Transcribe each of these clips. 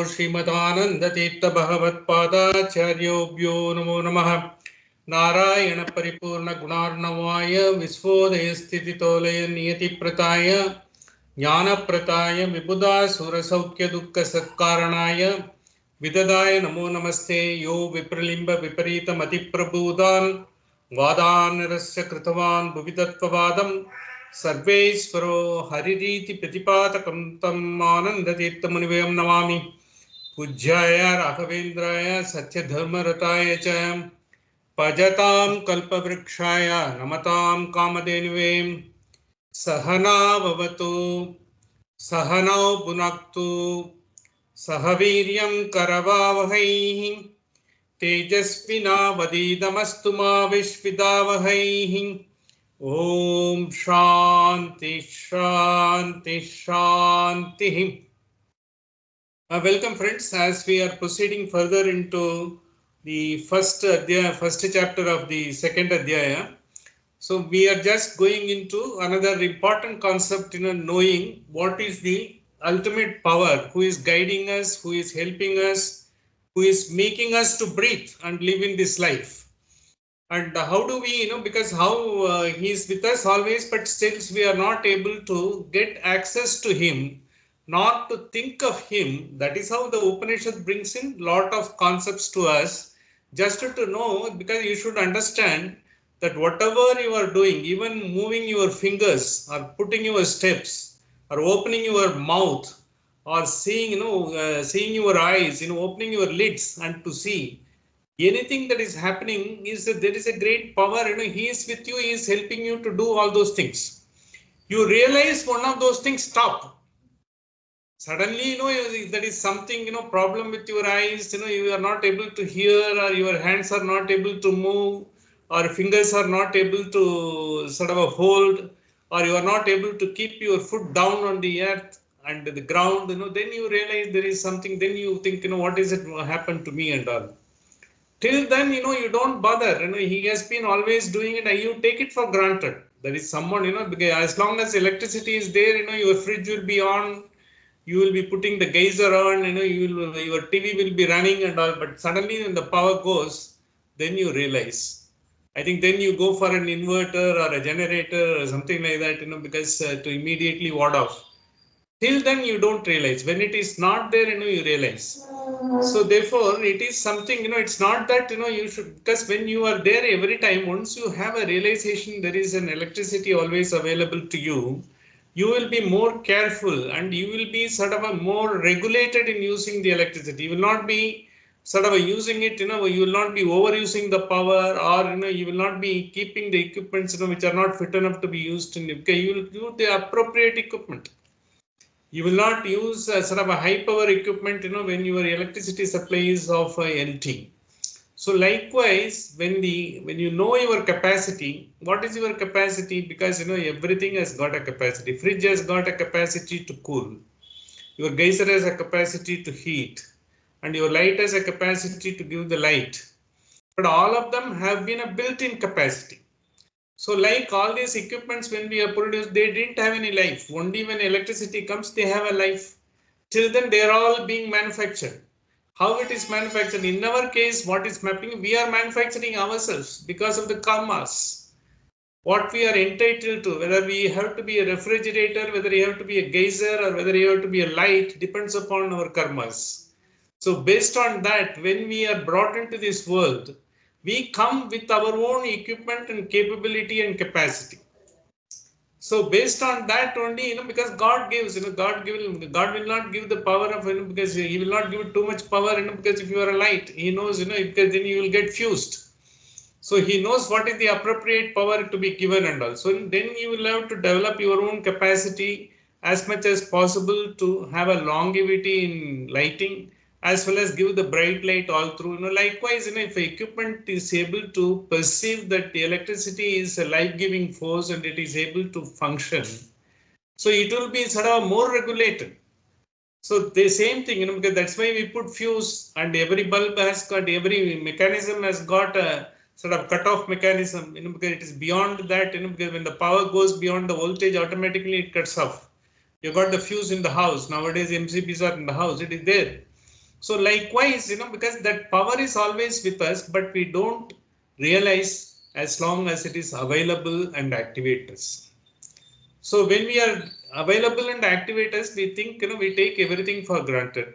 Srimadananda Bhagavat Padacharyo Namo Namaha. Narayana Paripurna Gunarnavaya Visvodaya Stititolaya Niyati Prataya Jnana Prataya Vibhuda Surasaukya Dukkha Satkaranaya Vidadaya Namo Namaste Yo Vipralimba Viparita Mati Prabhudan Vadan Rasya Kritavan Bhuvidatvavadam Sarvesvaro Haririti Pratipatakam Tam Anandatirthamunivayam Namami Pujyaya Raghavendraya Satyadharmarataya Cha Pajatam Kalpavrikshaya Namatam Kamadenivem Sahana Vavatu Sahanau Bhunaktu Sahaviryam Karavavahai Tejasvina Vadidamastu Ma Vishvidavahai Om Shanti Shanti Shanti. Welcome friends, as we are proceeding further into the first chapter of the second adhyaya. So we are just going into another important concept, knowing what is the ultimate power, who is guiding us, who is helping us, who is making us to breathe and live in this life. And how do we, because how he is with us always, but still we are not able to get access to him, not to think of him. That is how the Upanishad brings in lot of concepts to us, just to know, because you should understand that whatever you are doing, even moving your fingers or putting your steps or opening your mouth or seeing, seeing your eyes, opening your lids and to see, anything that is happening is that there is a great power, he is with you, he is helping you to do all those things. You realize one of those things stop. Suddenly, that is something, problem with your eyes, you are not able to hear, or your hands are not able to move, or fingers are not able to sort of hold, or you are not able to keep your foot down on the earth and the ground, then you realize there is something, then you think, what is it happened to me and all. Till then, you don't bother, he has been always doing it and you take it for granted. There is someone, because as long as electricity is there, your fridge will be on, you will be putting the geyser on, your TV will be running and all, but suddenly when the power goes, then you realize. I think then you go for an inverter or a generator or something like that, because to immediately ward off. Till then you don't realize. When it is not there, you realize. So therefore, it is something, it's not that, you should, because when you are there every time, once you have a realization there is an electricity always available to you, you will be more careful and you will be sort of a more regulated in using the electricity. You will not be sort of using it, you will not be overusing the power, or, you will not be keeping the equipments, which are not fit enough to be used in, okay, you will use the appropriate equipment. You will not use sort of a high power equipment, when your electricity supply is of LT. So likewise, when you know your capacity, what is your capacity? Because everything has got a capacity. Fridge has got a capacity to cool. Your geyser has a capacity to heat, and your light has a capacity to give the light. But all of them have been a built-in capacity. So like all these equipments, when we are produced, they didn't have any life. Only when electricity comes, they have a life. Till then, they are all being manufactured. How it is manufactured? In our case, what is mapping? We are manufacturing ourselves because of the karmas. What we are entitled to, whether we have to be a refrigerator, whether you have to be a geyser, or whether you have to be a light, depends upon our karmas. So based on that, when we are brought into this world, we come with our own equipment and capability and capacity. So based on that only, because God gives, God will not give the power of, because he will not give too much power, because if you are a light, he knows, because then you will get fused. So he knows what is the appropriate power to be given and all. So then you will have to develop your own capacity as much as possible to have a longevity in lighting, as well as give the bright light all through. Likewise, if equipment is able to perceive that the electricity is a life-giving force and it is able to function, so it will be sort of more regulated. So the same thing, because that's why we put fuse, and every bulb has got, every mechanism has got a sort of cut-off mechanism, because it is beyond that, because when the power goes beyond the voltage, automatically it cuts off. You got the fuse in the house. Nowadays, MCBs are in the house. It is there. So likewise, because that power is always with us, but we don't realize as long as it is available and activate us. So when we are available and activate us, we think, we take everything for granted.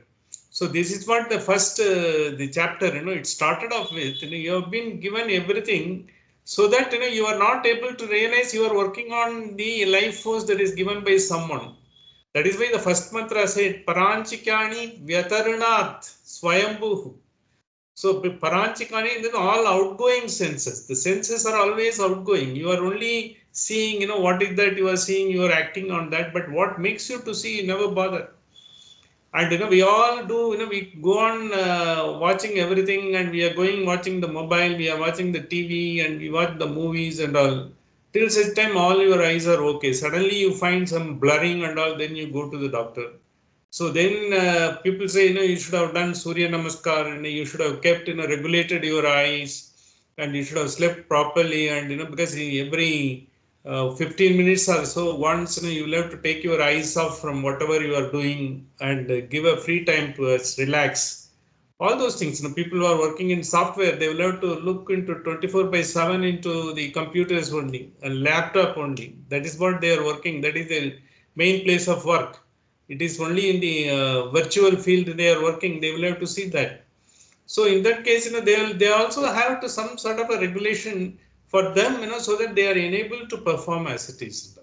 So this is what the first, the chapter, it started off with, you have been given everything so that, you are not able to realize you are working on the life force that is given by someone. That is why the first mantra said, Paranchikani Vyatarunat Swayambhu. So Paranchikani, all outgoing senses. The senses are always outgoing. You are only seeing, what is that you are seeing, you are acting on that. But what makes you to see, you never bother. And we all do, we go on watching everything, and we are going watching the mobile, we are watching the TV, and we watch the movies and all. Till such time, all your eyes are okay. Suddenly you find some blurring and all, then you go to the doctor. So then people say, you should have done Surya Namaskar, and you should have kept, regulated your eyes, and you should have slept properly. And, because every 15 minutes or so, once, you will have to take your eyes off from whatever you are doing and give a free time to us, relax. All those things, people who are working in software, they will have to look into 24/7 into the computers only, a laptop only. That is what they are working. That is the main place of work. It is only in the virtual field they are working. They will have to see that. So in that case, they also have to some sort of a regulation for them, so that they are enabled to perform as it is.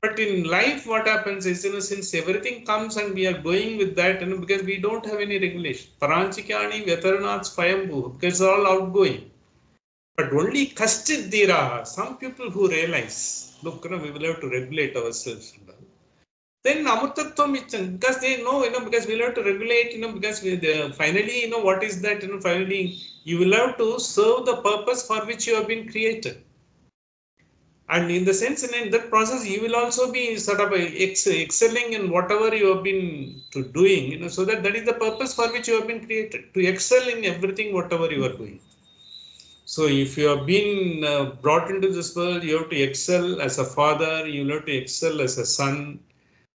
But in life, what happens is, since everything comes and we are going with that, because we don't have any regulation. Paranchikani Vyataranath Swayambhu, because it's all outgoing. But only Kashchit Dhiraha, some people who realize, look, we will have to regulate ourselves. Then Amurtatvam Ichan, because they know, because we'll have to regulate, because finally, what is that, finally, you will have to serve the purpose for which you have been created. And in the sense, in that process, you will also be sort of excelling in whatever you have been doing, so that is the purpose for which you have been created, to excel in everything, whatever you are doing. So if you have been brought into this world, you have to excel as a father, you have to excel as a son,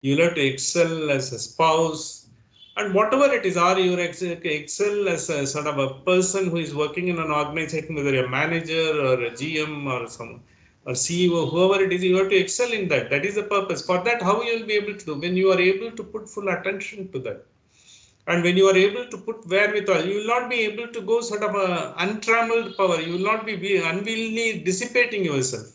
you have to excel as a spouse, and whatever it is, or you excel as a sort of a person who is working in an organization, whether a manager or a GM or some or CEO, whoever it is, you have to excel in that. That is the purpose. For that, how you will be able to do? When you are able to put full attention to that. And when you are able to put wherewithal, you will not be able to go sort of a untrammeled power. You will not be unwillingly dissipating yourself.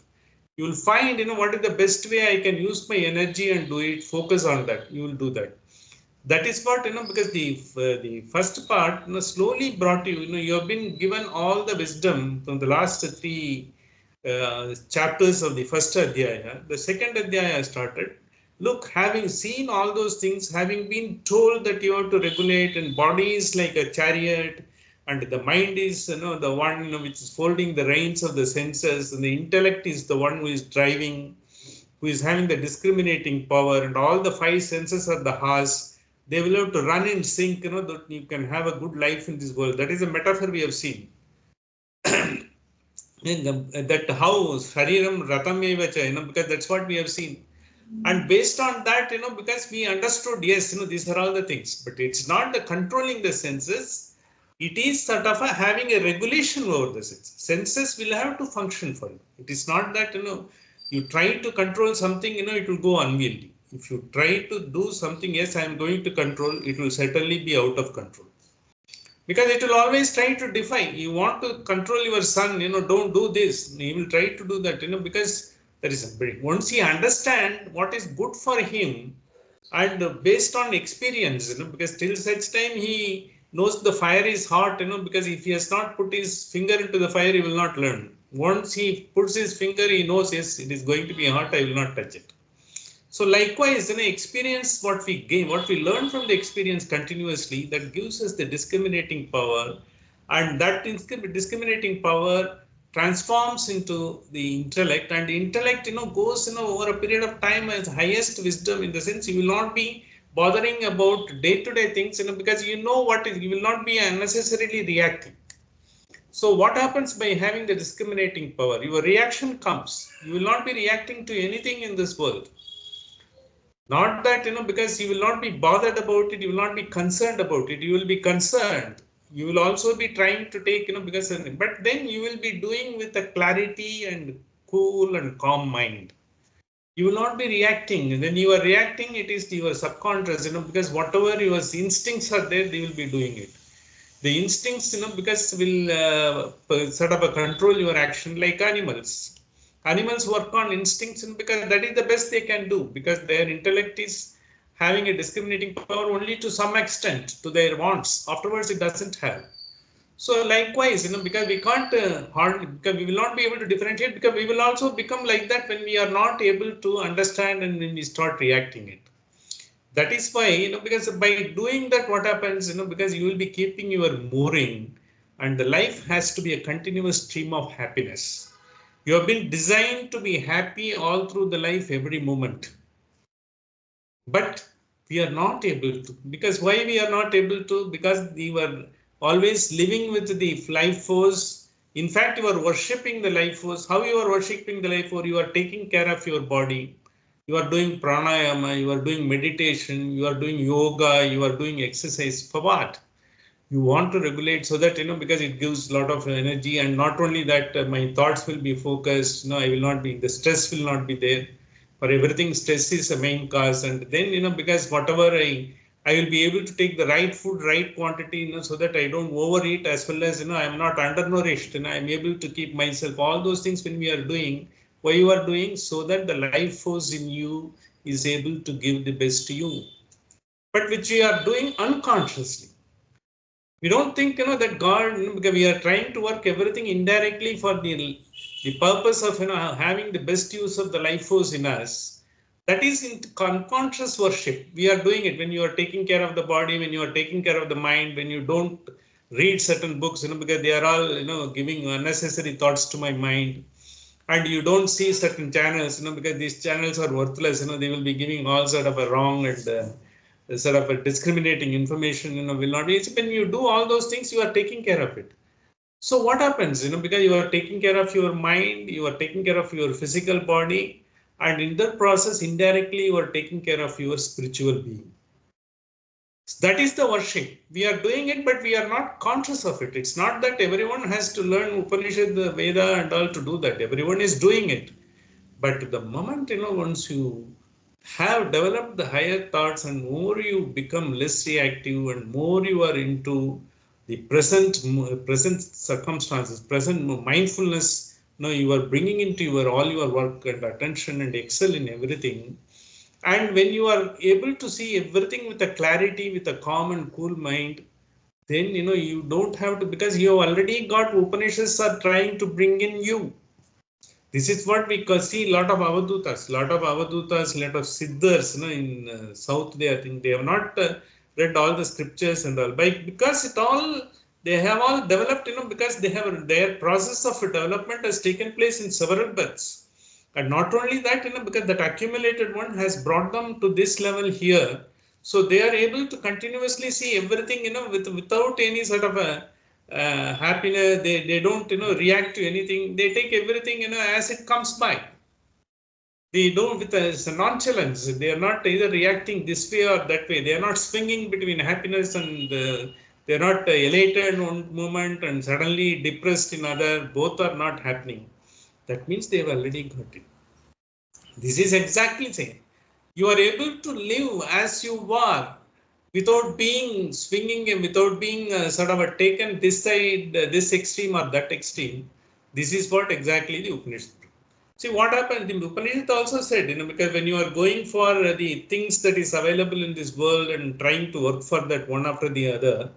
You will find, what is the best way I can use my energy and do it. Focus on that. You will do that. That is what, because the first part, slowly brought you, you have been given all the wisdom from the last three chapters of the first Adhyaya. The second Adhyaya started. Look, having seen all those things, having been told that you have to regulate, and body is like a chariot, and the mind is, the one, which is folding the reins of the senses, and the intellect is the one who is driving, who is having the discriminating power, and all the five senses are the horse. They will have to run in sync, that you can have a good life in this world. That is a metaphor we have seen. That how Shariram Ratamevacha, because that's what we have seen. And based on that, because we understood, yes, these are all the things, but it's not the controlling the senses. It is sort of having a regulation over the senses. Senses will have to function for you. It is not that, you try to control something, it will go unwieldy. If you try to do something, yes, I am going to control, it will certainly be out of control. Because it will always try to defy. You want to control your son, don't do this. He will try to do that, because there is a break. Once he understands what is good for him, and based on experience, because till such time he knows the fire is hot, because if he has not put his finger into the fire, he will not learn. Once he puts his finger, he knows, yes, it is going to be hot, I will not touch it. So likewise, experience, what we gain, what we learn from the experience continuously, that gives us the discriminating power, and that discriminating power transforms into the intellect, and the intellect, goes, over a period of time as highest wisdom, in the sense you will not be bothering about day-to-day things, because you know what is, you will not be unnecessarily reacting. So what happens by having the discriminating power? Your reaction comes. You will not be reacting to anything in this world. Not that, because you will not be bothered about it, you will not be concerned about it, you will be concerned. You will also be trying to take, because, but then you will be doing with a clarity and cool and calm mind. You will not be reacting. When you are reacting, it is your subconscious, because whatever your instincts are there, they will be doing it. The instincts, because will sort of control your action like animals. Animals work on instincts, and because that is the best they can do, because their intellect is having a discriminating power only to some extent to their wants. Afterwards, it doesn't have. So likewise, because we can't because we will not be able to differentiate, because we will also become like that when we are not able to understand and when we start reacting it. That is why, because by doing that, what happens, because you will be keeping your mooring, and the life has to be a continuous stream of happiness. You have been designed to be happy all through the life, every moment. But we are not able to. Because why we are not able to? Because we were always living with the life force. In fact, you are worshipping the life force. How you are worshipping the life force? You are taking care of your body. You are doing pranayama, you are doing meditation, you are doing yoga, you are doing exercise. For what? You want to regulate so that, because it gives a lot of energy, and not only that, my thoughts will be focused. I will not be, the stress will not be there. For everything, stress is a main cause. And then, because whatever I will be able to take the right food, right quantity, so that I don't overeat, as well as, I am not undernourished, and I am able to keep myself. All those things when we are doing, why you are doing, so that the life force in you is able to give the best to you. But which we are doing unconsciously. We don't think, that God, because we are trying to work everything indirectly for the purpose of, having the best use of the life force in us. That is in unconscious worship. We are doing it when you are taking care of the body, when you are taking care of the mind, when you don't read certain books, because they are all, giving unnecessary thoughts to my mind. And you don't see certain channels, because these channels are worthless. They will be giving all sort of a wrong and sort of a discriminating information. Will not be. When you do all those things, you are taking care of it. So what happens? Because you are taking care of your mind, you are taking care of your physical body, and in that process, indirectly, you are taking care of your spiritual being. That is the worship. We are doing it, but we are not conscious of it. It's not that everyone has to learn Upanishad, the Veda, and all to do that. Everyone is doing it. But the moment, once you have developed the higher thoughts, and more you become less reactive, and more you are into the present circumstances, present mindfulness, you are bringing into your all your work and attention and excel in everything. And when you are able to see everything with a clarity, with a calm and cool mind, then you don't have to, because you have already got Upanishads are trying to bring in you. This is what we see a lot of avadutas, lot of siddhas, in South. I think they have not read all the scriptures and all, because it all they have all developed, because they have their process of development has taken place in several births, and not only that, because that accumulated one has brought them to this level here, so they are able to continuously see everything, without any sort of a happiness. They don't, react to anything. They take everything, as it comes by. They don't with a nonchalance. They are not either reacting this way or that way. They are not swinging between happiness and they are not elated one moment and suddenly depressed in other. Both are not happening. That means they have already got it. This is exactly same. You are able to live as you are, without being swinging and without being sort of a taken this side, this extreme or that extreme. This is what exactly the Upanishad. See what happened. The Upanishad also said, because when you are going for the things that is available in this world and trying to work for that one after the other,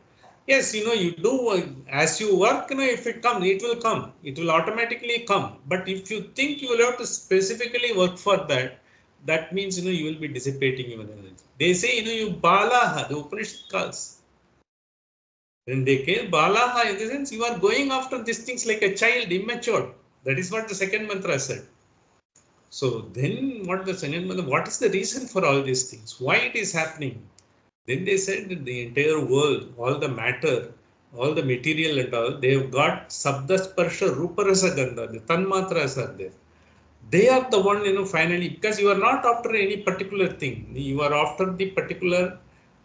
yes, you do as you work, if it comes, it will come. It will automatically come. But if you think you will have to specifically work for that, that means, you will be dissipating your energy. They say, you balaha, the Upanishad calls. When they came balaha, in the sense, you are going after these things like a child, immature. That is what the second mantra said. So then what is the reason for all these things? Why it is happening? Then they said that the entire world, all the matter, all the material and all, they have got Sabda Sparsha Rupa Rasa Gandha, the Tanmatras are there. They are the one, finally, because you are not after any particular thing. You are after the particular,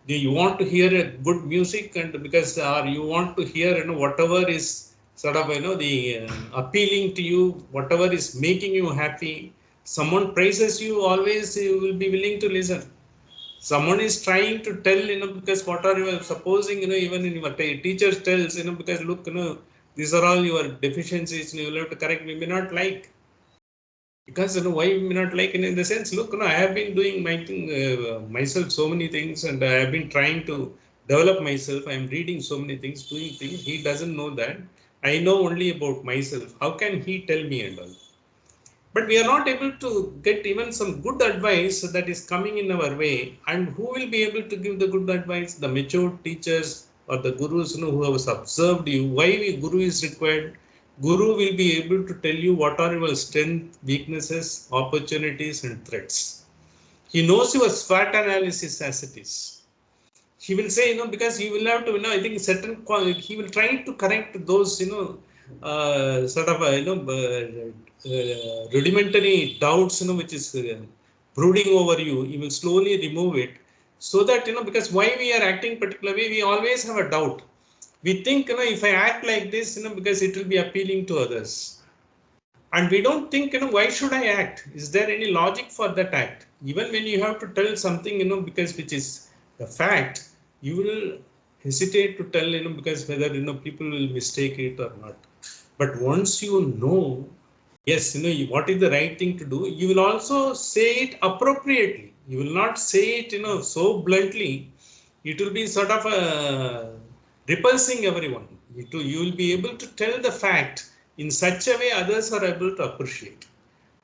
you want to hear a good music, and because or you want to hear, whatever is sort of, the appealing to you, whatever is making you happy. Someone praises you, always you will be willing to listen. Someone is trying to tell, because what are you supposing, even in your teacher tells, because look, these are all your deficiencies, you will have to correct, we may not like. Because why we may not like, in the sense, look, I have been doing my thing, myself, so many things, and I have been trying to develop myself. I am reading so many things, doing things. He doesn't know that. I know only about myself. How can he tell me and all? But we are not able to get even some good advice that is coming in our way. And who will be able to give the good advice? The mature teachers or the gurus, who have observed you. Why guru is required? Guru will be able to tell you what are your strengths, weaknesses, opportunities, and threats. He knows your SWOT analysis as it is. He will say, because he will have to, I think certain, he will try to correct those, sort of, rudimentary doubts, which is brooding over you. He will slowly remove it, so that, because why we are acting particular way, we always have a doubt. We think, if I act like this, because it will be appealing to others. And we don't think, why should I act? Is there any logic for that act? Even when you have to tell something, because which is the fact, you will hesitate to tell, because whether, people will mistake it or not. But once you know, yes, what is the right thing to do, you will also say it appropriately. You will not say it, so bluntly. It will be sort of repulsing everyone. You will be able to tell the fact in such a way others are able to appreciate.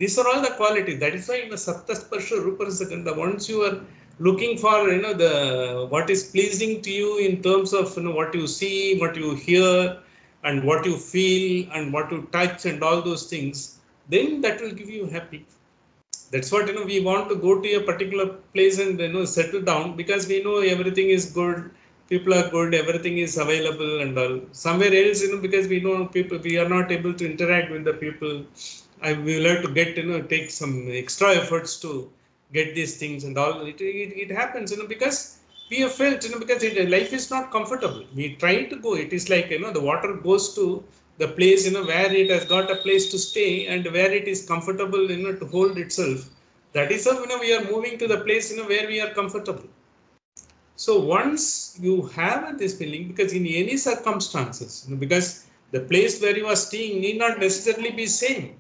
These are all the qualities. That is why in the Saptasparsha Ruparasagandha, once you are looking for, the what is pleasing to you in terms of, what you see, what you hear, and what you feel, and what you touch, and all those things, then that will give you happy. That's what, we want to go to a particular place and, settle down, because we know everything is good, people are good, everything is available and all. Somewhere else, because we know people, we are not able to interact with the people. We will have to get, take some extra efforts to get these things and all. It happens, because we have felt, because life is not comfortable. We try to go. It is like, the water goes to the place, where it has got a place to stay and where it is comfortable, to hold itself. That is how, we are moving to the place, where we are comfortable. So once you have this feeling, because in any circumstances, because the place where you are staying need not necessarily be same.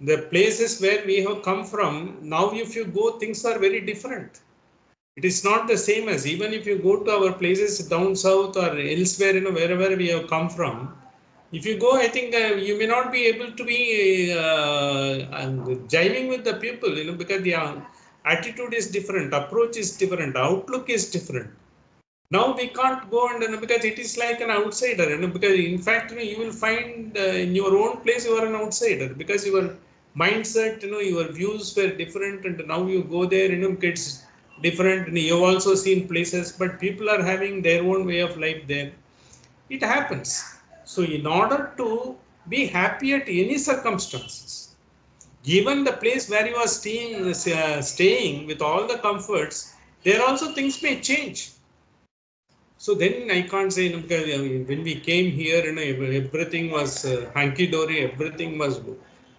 The places where we have come from, now if you go, things are very different. It is not the same as, even if you go to our places down south or elsewhere, wherever we have come from, if you go, I think you may not be able to be jiving with the people, because the attitude is different, approach is different, outlook is different. Now we can't go and, because it is like an outsider, because in fact, you will find in your own place you are an outsider, because your mindset, your views were different, and now you go there, it's different. And you have also seen places, but people are having their own way of life there. It happens. So in order to be happy at any circumstances, given the place where you are staying with all the comforts, there also things may change. So then I can't say, because when we came here, everything was hunky-dory, everything was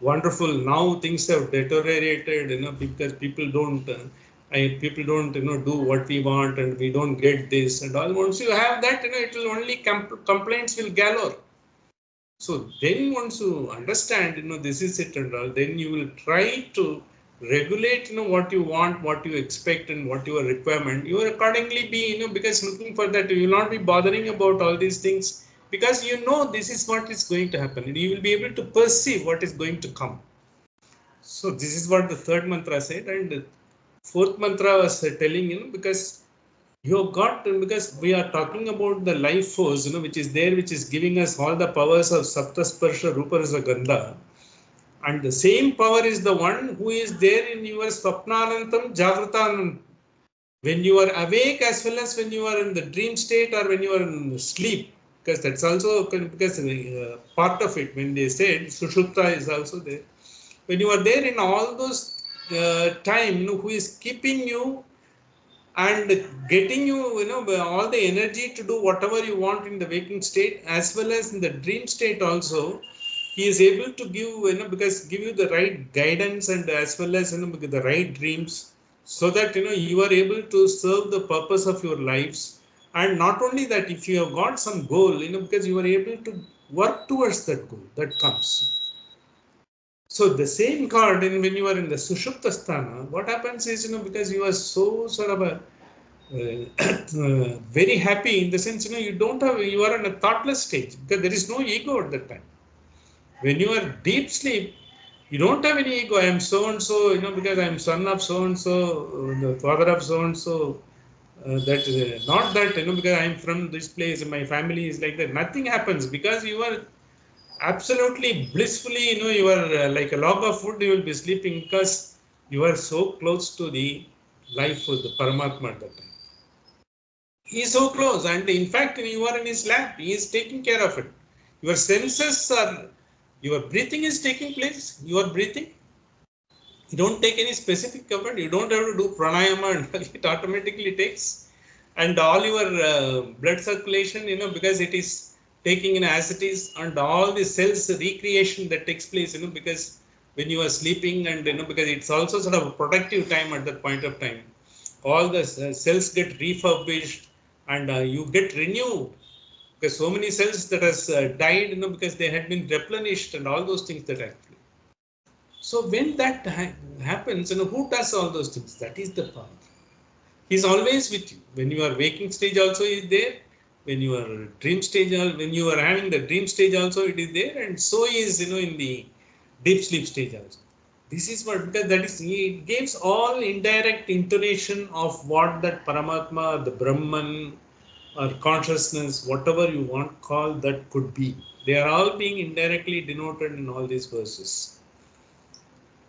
wonderful. Now things have deteriorated, because people don't, do what we want, and we don't get this and all. Once you have that, it will only complaints will galore. So then once you understand, this is it and all, then you will try to regulate, what you want, what you expect, and what your requirement. You will accordingly be, because looking for that, you will not be bothering about all these things, because this is what is going to happen. And you will be able to perceive what is going to come. So this is what the third mantra said, and the fourth mantra was telling, because you have got, because we are talking about the life force, which is there, which is giving us all the powers of Saptasparsha, Ruparasa, Gandha. And the same power is the one who is there in your Swapnanantam, Jagrutanantam. When you are awake, as well as when you are in the dream state or when you are in sleep. Because that's also, because part of it, when they said Sushupta is also there. when you are there in all those time, who is keeping you and getting you, all the energy to do whatever you want in the waking state as well as in the dream state also. He is able to give, because give you the right guidance and as well as, the right dreams, so that, you are able to serve the purpose of your lives. And not only that, if you have got some goal, because you are able to work towards that goal that comes. So the same card, and when you are in the Sushupta Sthana, what happens is, because you are so sort of a very happy in the sense, you are in a thoughtless stage because there is no ego at that time. When you are deep sleep, you don't have any ego. I am so and so, because I am son of so and so, the father of so and so. That not that, because I am from this place, my family is like that. Nothing happens because you are absolutely blissfully, you are like a log of wood, you will be sleeping because you are so close to the life of the Paramatma at that time. He is so close, and in fact, you are in his lap. He is taking care of it. Your senses are, your breathing is taking place. You are breathing. You don't take any specific effort. You don't have to do pranayama, and it automatically takes. And all your blood circulation, because it is taking in as it is, and all the cells recreation that takes place, because when you are sleeping, and because it's also sort of a productive time at that point of time. All the cells get refurbished, and you get renewed, because so many cells that has died, because they had been replenished, and all those things that actually. So when that happens, who does all those things? That is the Father. He is always with you. When you are waking stage also is there. When you are dream stage, when you are having the dream stage also it is there, and so is, in the deep sleep stage also. This is what, because that is, it gives all indirect intonation of what that Paramatma, the Brahman, or consciousness, whatever you want call that could be. They are all being indirectly denoted in all these verses.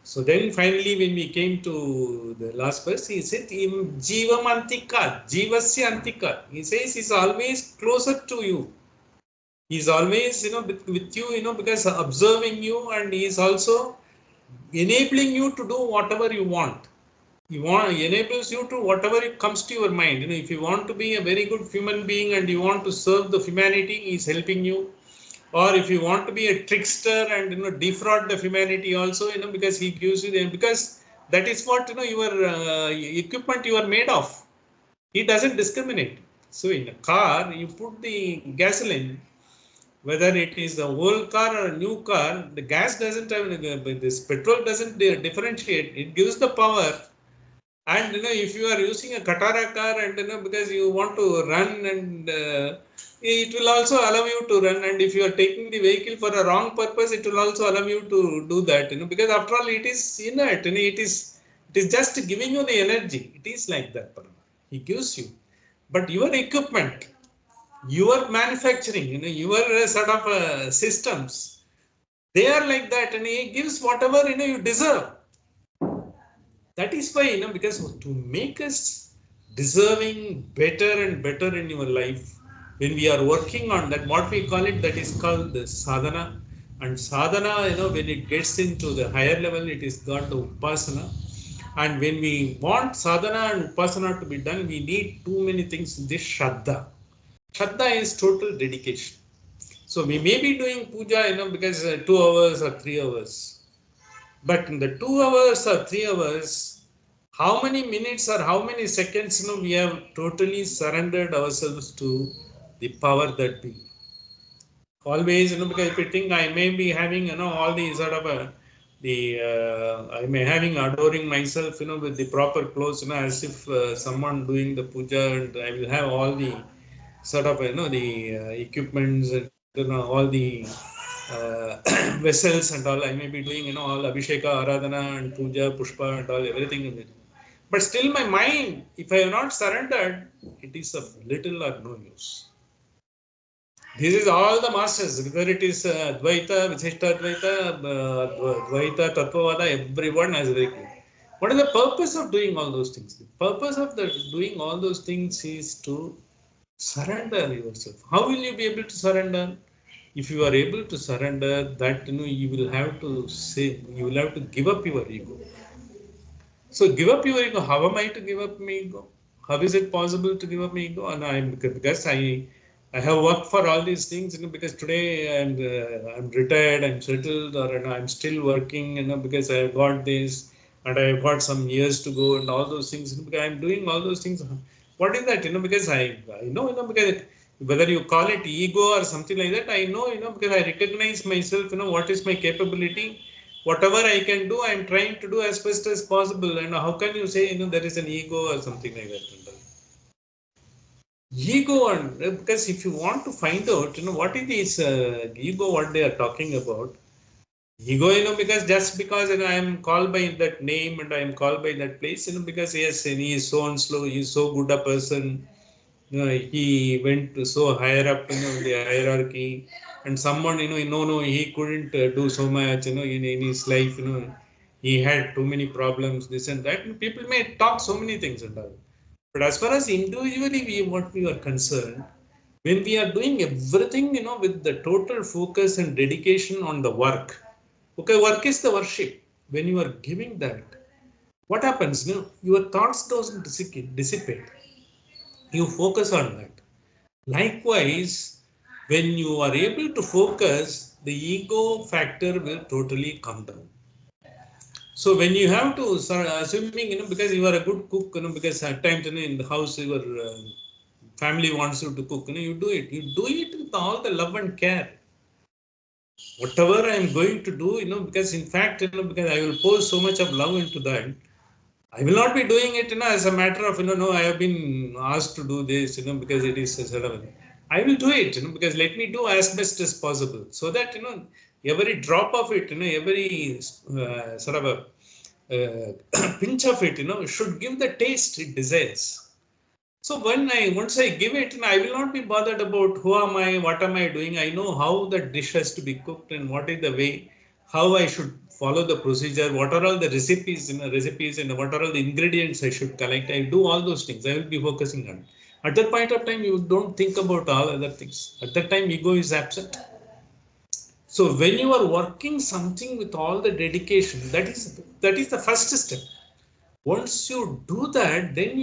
So then finally, when we came to the last verse, he said, Jivam Antika, Jivasya Antika. He says he's always closer to you. He's always, with you, because observing you, and he is also enabling you to do whatever you want. He enables you to whatever comes to your mind. If you want to be a very good human being and you want to serve the humanity, he is helping you. Or if you want to be a trickster and defraud the humanity also, because he gives you because that is what your equipment you are made of. He doesn't discriminate. So in a car, you put the gasoline, whether it is the old car or a new car, the gas doesn't have this petrol doesn't differentiate. It gives the power. And if you are using a Katara car and because you want to run, and it will also allow you to run. And if you are taking the vehicle for a wrong purpose, it will also allow you to do that. Because after all, it is inert. It is just giving you the energy. It is like that. He gives you, but your equipment, your manufacturing, your sort of systems, they are like that, and he gives whatever you deserve. That is why, because to make us deserving better and better in your life, when we are working on that, what we call it, that is called the sadhana. And sadhana, when it gets into the higher level, it is called the upasana. And when we want sadhana and upasana to be done, we need too many things. This shraddha. Shraddha is total dedication. So we may be doing puja, because 2 hours or 3 hours. But in the 2 hours or 3 hours, how many minutes or how many seconds, we have totally surrendered ourselves to the power that be. Always, because if you think I may be having, all the sort of I may having adoring myself, with the proper clothes, as if someone doing the puja, and I will have all the sort of, the equipments, and, all the vessels and all. I may be doing, all Abhisheka, Aradhana, and Puja, Pushpa, and all, everything. But still my mind, if I have not surrendered, it is of little or no use. This is all the masters, whether it is Advaita, Visishta Advaita, Dvaita, Tattvavada, everyone has very clear. What is the purpose of doing all those things? The purpose of doing all those things is to surrender yourself. How will you be able to surrender? if you are able to surrender that, you will have to say, you will have to give up your ego. So give up your ego. How am I to give up my ego? How is it possible to give up my ego? And because I have worked for all these things, because today I'm retired, I'm settled, or I'm still working, because I have got this and I have got some years to go and all those things. Because I'm doing all those things. What is that? Because I know, because whether you call it ego or something like that, I know, because I recognize myself, what is my capability, whatever I can do, I'm trying to do as best as possible. And how can you say, there is an ego or something like that? Ego, and because if you want to find out, what is this ego, what they are talking about? Ego, because just because I am called by that name and I am called by that place, because yes, he is so and so, he is so good a person. He went so higher up, in the hierarchy, and someone, no, he couldn't do so much, in his life, he had too many problems, this and that. And people may talk so many things and all. But as far as individually what we are concerned, when we are doing everything, with the total focus and dedication on the work, okay, work is the worship. When you are giving that, what happens? Your thoughts doesn't dissipate. You focus on that. Likewise, when you are able to focus, the ego factor will totally come down. So when you have to start assuming, because you are a good cook, because at times, in the house, your family wants you to cook, you do it. You do it with all the love and care. Whatever I am going to do, because in fact, because I will pour so much of love into that, I will not be doing it, as a matter of, no, I have been asked to do this, because it is a sort of, I will do it, because let me do as best as possible. So that, every drop of it, every sort of a pinch of it, should give the taste it desires. So once I give it, I will not be bothered about who am I, what am I doing. I know how the dish has to be cooked and what is the way, how I should follow the procedure, what are all the recipes and what are all the ingredients I should collect. I do all those things. I will be focusing on. At that point of time, you don't think about all other things. At that time, ego is absent. So when you are working something with all the dedication, that is the first step. Once you do that, then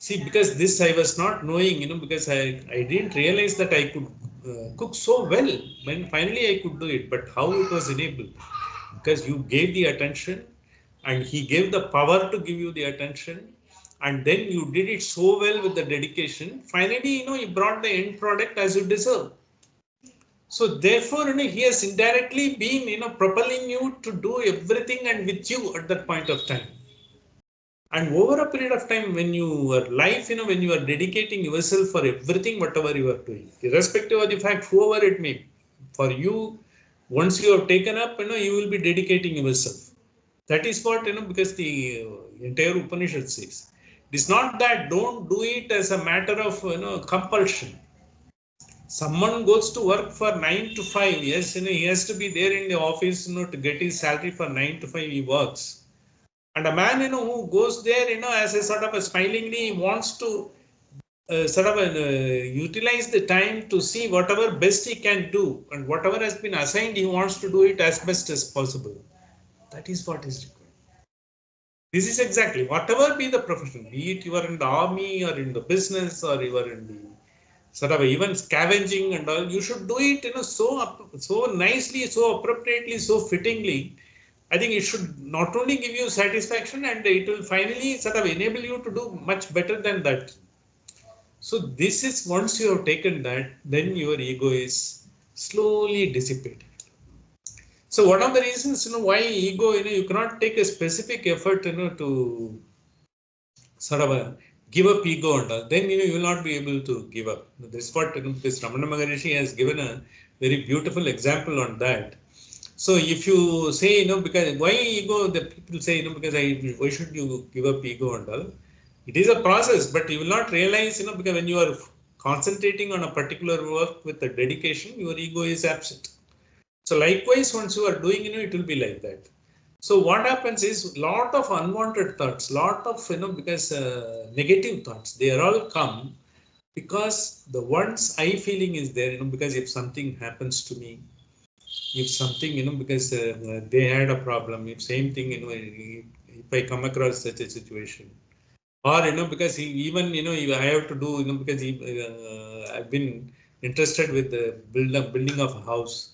see, because this I was not knowing, because I didn't realize that I could cook so well. When finally I could do it, but how it was enabled? Because you gave the attention and he gave the power to give you the attention, and then you did it so well with the dedication. Finally, he brought the end product as you deserve. So therefore, he has indirectly been, propelling you to do everything and with you at that point of time. And over a period of time, when your life, when you are dedicating yourself for everything, whatever you are doing, irrespective of the fact, whoever it may be, for you, once you have taken up, you will be dedicating yourself. That is what, because the entire Upanishad says. It is not that don't do it as a matter of, compulsion. Someone goes to work for 9 to 5, yes, he has to be there in the office, to get his salary for 9 to 5, he works. And a man, who goes there, as a sort of a smilingly wants to sort of utilize the time to see whatever best he can do, and whatever has been assigned, he wants to do it as best as possible. That is what is required. This is exactly whatever be the profession, be it you are in the army or in the business or you are in the sort of even scavenging and all, you should do it, so nicely, so appropriately, so fittingly. I think it should not only give you satisfaction, and it will finally sort of enable you to do much better than that. So this is, once you have taken that, then your ego is slowly dissipated. So one of the reasons, why ego, you cannot take a specific effort, to sort of give up ego and all, then, you will not be able to give up. This is what, this Ramana Maharishi has given a very beautiful example on that. So if you say, because why ego, the people say, because why should you give up ego and all? It is a process, but you will not realize, because when you are concentrating on a particular work with a dedication, your ego is absent. So likewise, once you are doing, it will be like that. So what happens is lot of unwanted thoughts, lot of, because negative thoughts, they are all come. Because the once I feeling is there, because if something happens to me, if something, because they had a problem, if same thing, if I come across such a situation, or because even I have to do, because I've been interested with the building of a house,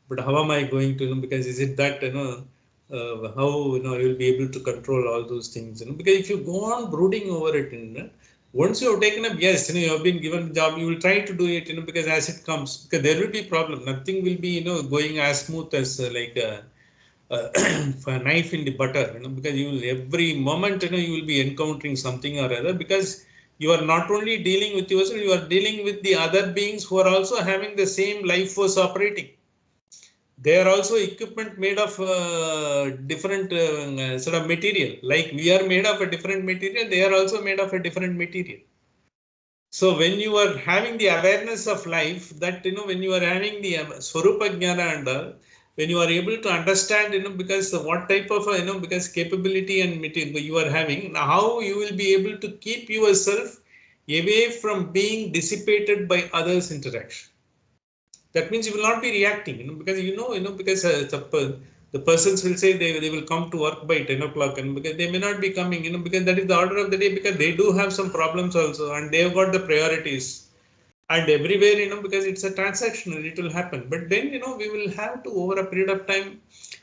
but how am I going to, because is it that how you will be able to control all those things, because if you go on brooding over it, once you have taken up, yes, you have been given the job, you will try to do it, because as it comes, because there will be problem, nothing will be going as smooth as like uh, for a knife in the butter, because you will every moment, you will be encountering something or other, because you are not only dealing with yourself, you are dealing with the other beings who are also having the same life force operating. They are also equipment made of different sort of material, like we are made of a different material, they are also made of a different material. So when you are having the awareness of life, that when you are having the Swarupa Jnana and all, when you are able to understand, because what type of because capability and material you are having, how you will be able to keep yourself away from being dissipated by others' interaction. That means you will not be reacting, because because the persons will say they will come to work by 10 o'clock, and because they may not be coming, because that is the order of the day, because they do have some problems also, and they have got the priorities. And everywhere, because it's a transactional, it will happen. But then, we will have to, over a period of time,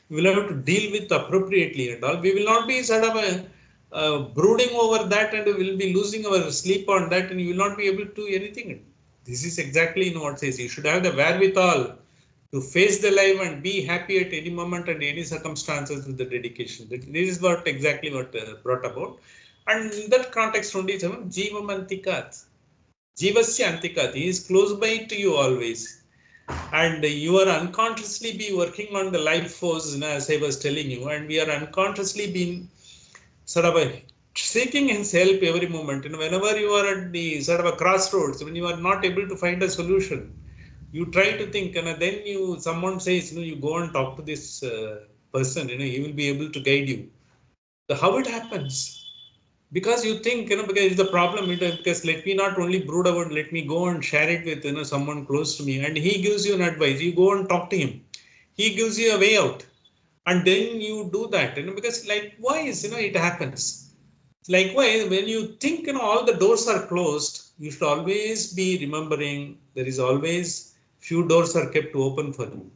we will have to deal with appropriately and all. We will not be sort of brooding over that, and we will be losing our sleep on that, and you will not be able to do anything. This is exactly what says. You should have the wherewithal to face the life and be happy at any moment and any circumstances with the dedication. This is what exactly what brought about. And in that context only, Jiva Mantikat. Jivasya Antikat. He is close by to you always. And you are unconsciously be working on the life force, as I was telling you, and we are unconsciously being sort of seeking his help every moment. Whenever you are at the sort of a crossroads, when you are not able to find a solution, you try to think, and then someone says, you go and talk to this person, he will be able to guide you. How it happens? Because you think, because it's the problem, because let me not only brood about, let me go and share it with someone close to me, and he gives you an advice, you go and talk to him, he gives you a way out, and then you do that, because likewise, it happens. Likewise, when you think, all the doors are closed, you should always be remembering there is always few doors are kept open for you.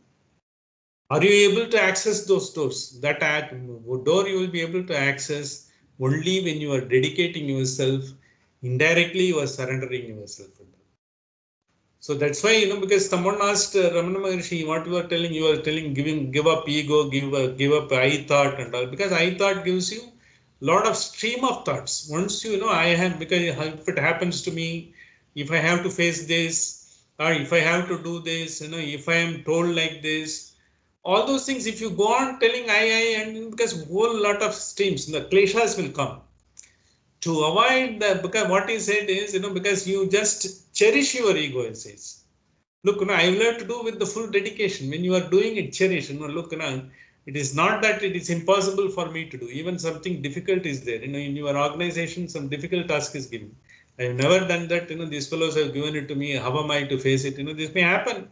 Are you able to access those doors? That door you will be able to access only when you are dedicating yourself. Indirectly, you are surrendering yourself. So that's why, because someone asked Ramana Maharshi, what you are telling, give up ego, give up I thought and all. Because I thought gives you lot of stream of thoughts. Once I have, because if it happens to me, if I have to face this, or if I have to do this, if I am told like this, all those things, if you go on telling I, and because whole lot of streams, the kleshas will come. To avoid that, because what he said is, because you just cherish your ego, he says. Look, I will have to do with the full dedication. When you are doing it, cherish. Look, it is not that it is impossible for me to do. Even something difficult is there. In your organization, some difficult task is given. I have never done that. These fellows have given it to me. How am I to face it? This may happen.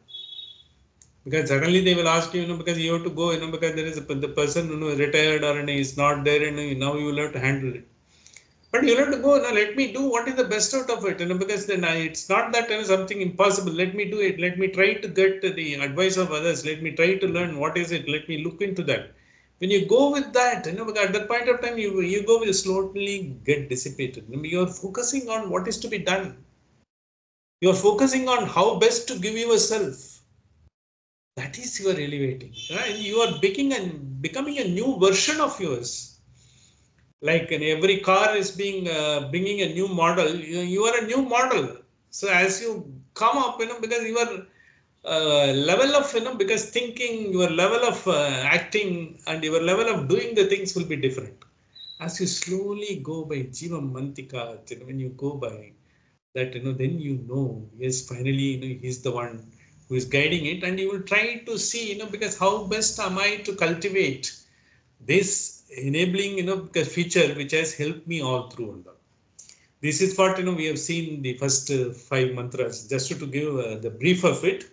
Because suddenly they will ask you, because you have to go, because there is the person retired or is not there, and now you will have to handle it. But you have to go, let me do what is the best out of it, because then it's not that something impossible. Let me do it. Let me try to get the advice of others. Let me try to learn what is it. Let me look into that. When you go with that, because at that point of time, your ego will slowly get dissipated. You are focusing on what is to be done. You are focusing on how best to give yourself. That is your elevating. Right? You are becoming a new version of yours. Like in every car is being bringing a new model, you are a new model. So as you come up, because your level of, because thinking, your level of acting and your level of doing the things will be different. As you slowly go by Jiva Mantika, when you go by that, then yes, finally, he's the one who is guiding it, and you will try to see, because how best am I to cultivate this enabling, feature which has helped me all through. This is what we have seen the first 5 mantras, just to give the brief of it.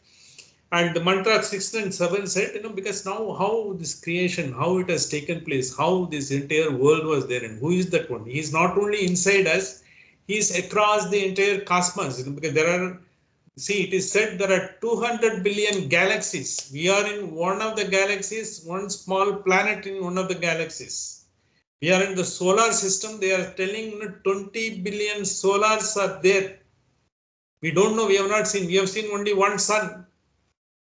And the mantra 6 and 7 said, because now how this creation, how it has taken place, how this entire world was there, and who is that one? He is not only inside us, he is across the entire cosmos. Because there are, see, it is said there are 200 billion galaxies. We are in one of the galaxies, one small planet in one of the galaxies. We are in the solar system. They are telling 20 billion solars are there. We don't know. We have not seen. We have seen only one sun.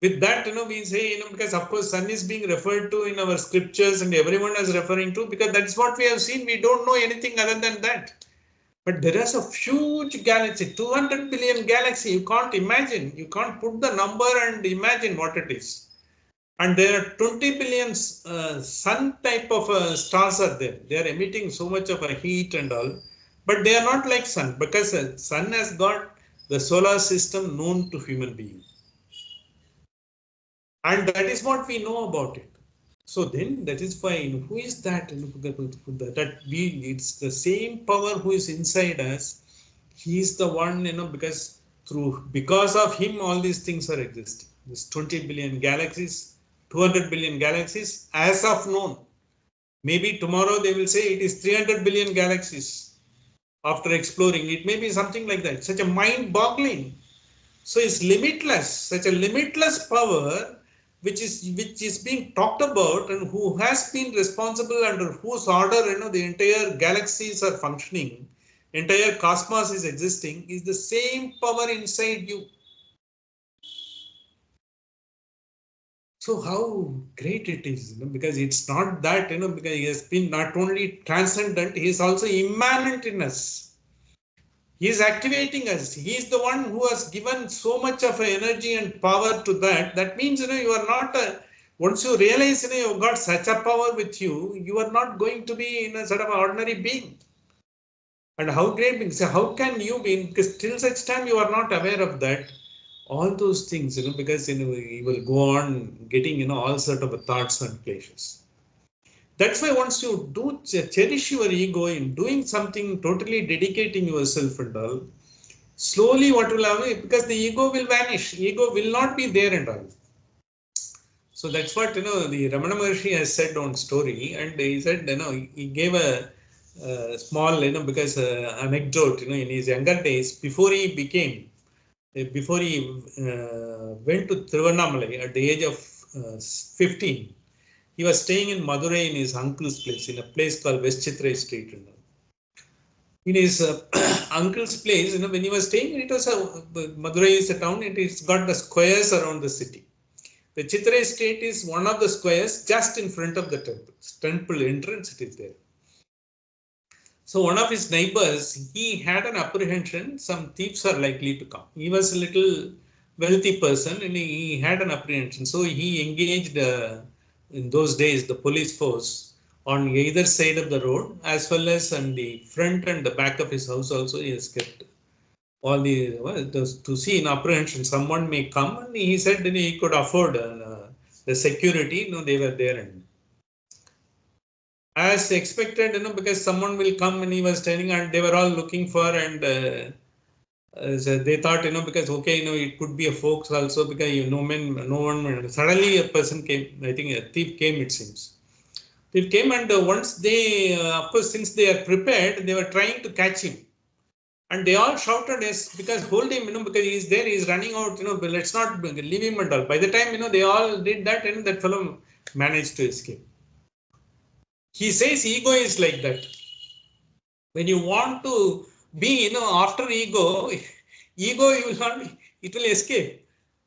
With that, we say, because of course, sun is being referred to in our scriptures and everyone is referring to, because that's what we have seen. We don't know anything other than that. But there is a huge galaxy, 200 billion galaxy. You can't imagine. You can't put the number and imagine what it is. And there are 20 billion sun type of stars are there. They are emitting so much of a heat and all. But they are not like sun, because sun has got the solar system known to human beings. And that is what we know about it. So then that is why, who is that? That it's the same power who is inside us. He is the one, because of him, all these things are existing. This 20 billion galaxies, 200 billion galaxies, as of known. Maybe tomorrow they will say it is 300 billion galaxies after exploring. It may be something like that. Such a mind-boggling. So it's limitless, such a limitless power which is being talked about, and who has been responsible, under whose order the entire galaxies are functioning, entire cosmos is existing, is the same power inside you. So how great it is, because it's not that, because he has been not only transcendent, he is also immanent in us. He is activating us. He is the one who has given so much of energy and power to that. That means, you are not, once you realize, you've got such a power with you, you are not going to be in a sort of ordinary being. And how great being, so how can you be, because till such time you are not aware of that, all those things, because, you will go on getting, all sort of thoughts and pleasures. That's why once you do cherish your ego in doing something, totally dedicating yourself and all, slowly what will happen, because the ego will vanish, ego will not be there and all. So that's what, the Ramana Maharshi has said on story, and he said, he gave a small, because anecdote, in his younger days, before he went to Tiruvannamalai at the age of 15, he was staying in Madurai in his uncle's place, in a place called West Chitrai Street. In his uncle's place, when he was staying, it was Madurai is a town, it's got the squares around the city. The Chitrai Street is one of the squares just in front of the temple. Temple entrance, it is there. So one of his neighbors, he had an apprehension, some thieves are likely to come. He was a little wealthy person and he had an apprehension. So he engaged, in those days, the police force on either side of the road, as well as on the front and the back of his house also. He has kept all the, to see in apprehension, someone may come, and he said he could afford the security. They were there. And as expected, because someone will come, and he was telling, and they were all looking for, and so they thought, because okay, it could be a folks also, because no one, suddenly a person came, I think a thief came, it seems. Thief came, and once they, of course, since they are prepared, they were trying to catch him. And they all shouted, yes, because hold him, because he is there, he is running out, but let's not leave him and all. By the time, they all did that, and that fellow managed to escape. He says ego is like that. When you want to be, after ego, ego you will not, it will escape.